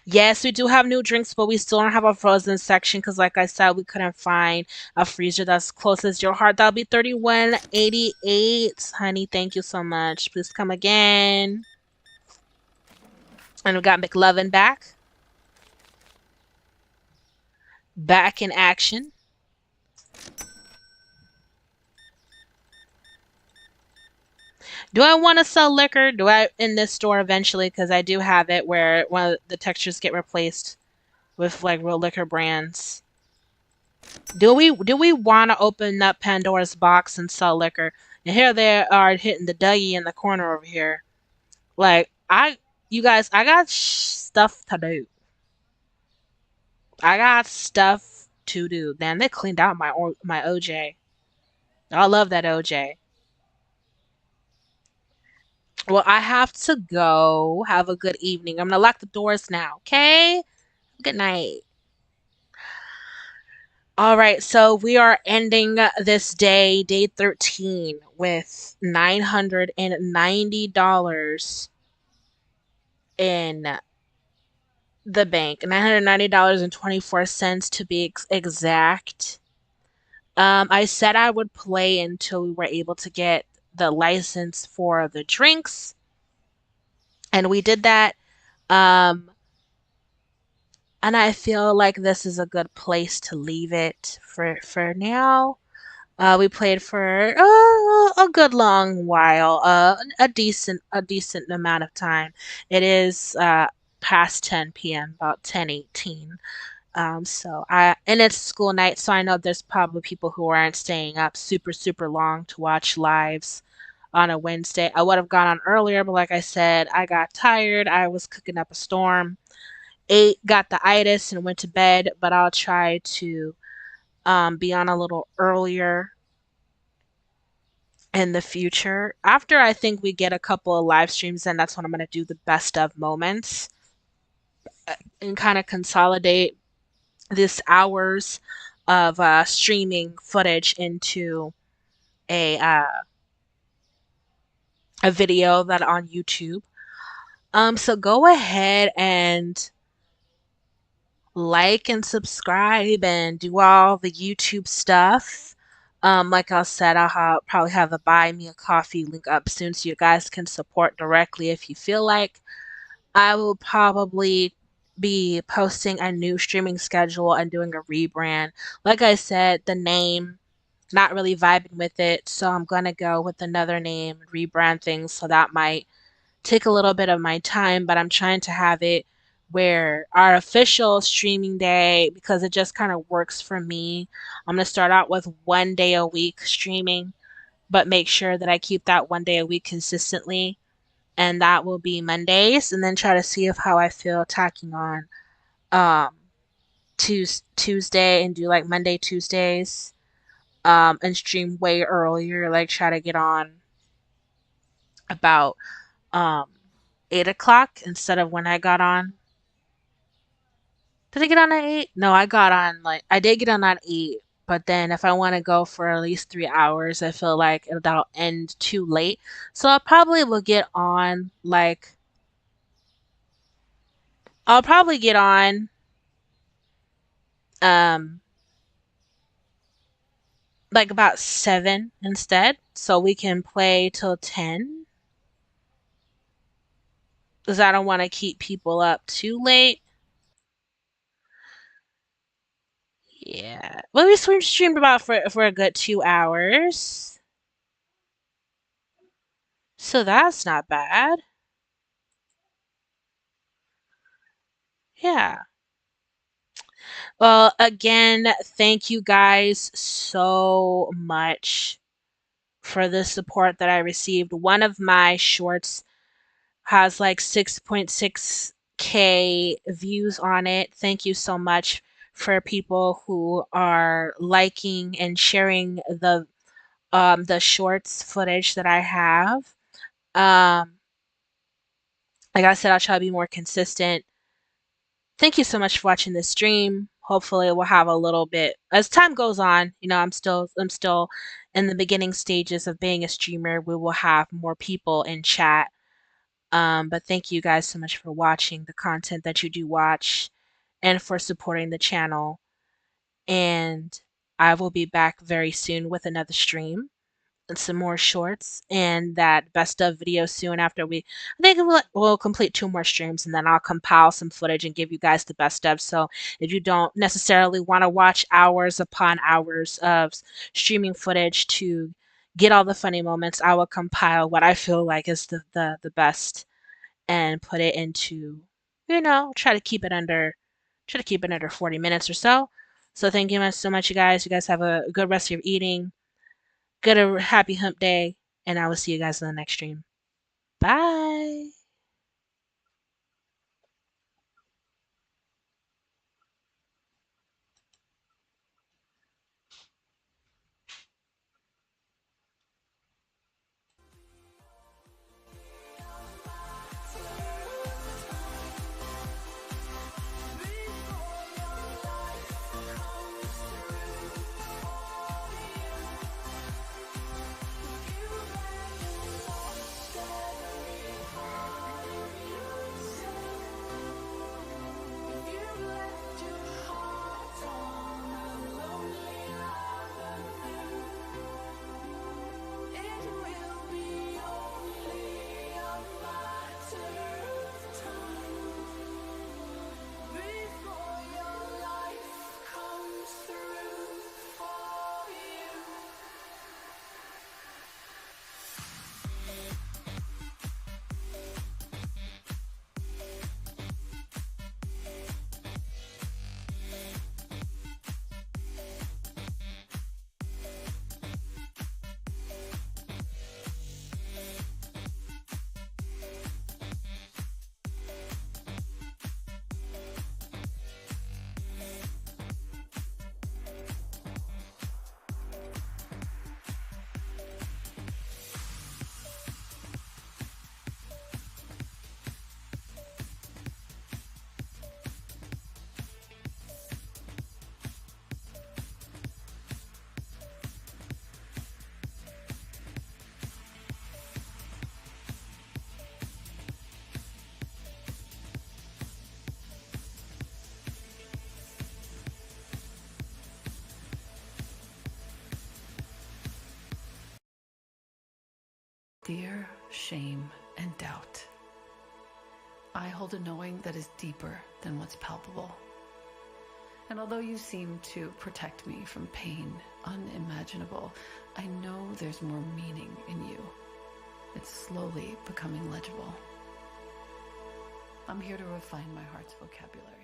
Yes, we do have new drinks, but we still don't have a frozen section because, like I said, we couldn't find a freezer that's close as your heart. That'll be 31.88. Honey, thank you so much. Please come again. And we got McLovin back. Back in action. Do I want to sell liquor? Do I in this store eventually? Because I do have it where one of the textures get replaced with like real liquor brands. Do we want to open up Pandora's box and sell liquor? And here they are hitting the Dougie in the corner over here. Like you guys, I got stuff to do. I got stuff to do. Damn, they cleaned out my OJ. I love that OJ. Well, I have to go. Have a good evening. I'm gonna lock the doors now. Okay. Good night. All right, so we are ending this day 13, with $990 in the bank. $990.24 to be exact. I said I would play until we were able to get the license for the drinks, and we did that. Um, and I feel like this is a good place to leave it for now. We played for a good long while, a decent amount of time. It is past 10 p.m., about 10:18. So and it's school night, so I know there's probably people who aren't staying up super super long to watch lives on a Wednesday. I would have gone on earlier, but like I said, I got tired. I was cooking up a storm. Ate, got the itis, and went to bed. But I'll try to be on a little earlier in the future. After I think we get a couple of live streams, then that's when I'm going to do the best of moments and kind of consolidate this hours of streaming footage into a a video that on YouTube. So go ahead and like and subscribe and do all the YouTube stuff. Like I said, probably have a buy me a coffee link up soon so you guys can support directly if you feel like. I will probably be posting a new streaming schedule and doing a rebrand. Like I said, the name, not really vibing with it, so I'm gonna go with another name, rebrand things, so that might take a little bit of my time, but I'm trying to have it where our official streaming day, because it just kind of works for me. I'm going to start out with 1 day a week streaming, but make sure that I keep that 1 day a week consistently. And that will be Mondays, and then try to see if how I feel tacking on um Tuesday and do like Monday Tuesdays and stream way earlier, like try to get on about um 8 o'clock instead of when I got on. Did I get on at 8? No, I got on like I did get on at 8, but then if I want to go for at least 3 hours, I feel like that'll end too late. So I probably will get on like I'll probably get on um like about 7 instead, so we can play till 10. Because I don't want to keep people up too late. Yeah. Well, we streamed about for a good 2 hours. So that's not bad. Yeah. Well, again, thank you guys so much for the support that I received. One of my shorts has like 6.6K views on it. Thank you so much for people who are liking and sharing the shorts footage that I have. Um, like I said, I'll try to be more consistent. Thank you so much for watching this stream. Hopefully we'll have a little bit as time goes on, I'm still in the beginning stages of being a streamer. We will have more people in chat. But thank you guys so much for watching the content that you do watch and for supporting the channel. And I will be back very soon with another stream some more shorts and that best of video soon after I think we'll complete 2 more streams and then I'll compile some footage and give you guys the best of. So if you don't necessarily want to watch hours upon hours of streaming footage to get all the funny moments, I will compile what I feel like is the best and put it into, try to keep it under 40 minutes or so. So thank you so much, you guys. You guys have a good rest of your eating. Good a happy hump day, and I will see you guys in the next stream. Bye. fear, shame, and doubt. I hold a knowing that is deeper than what's palpable. And although you seem to protect me from pain unimaginable, I know there's more meaning in you. It's slowly becoming legible. I'm here to refine my heart's vocabulary.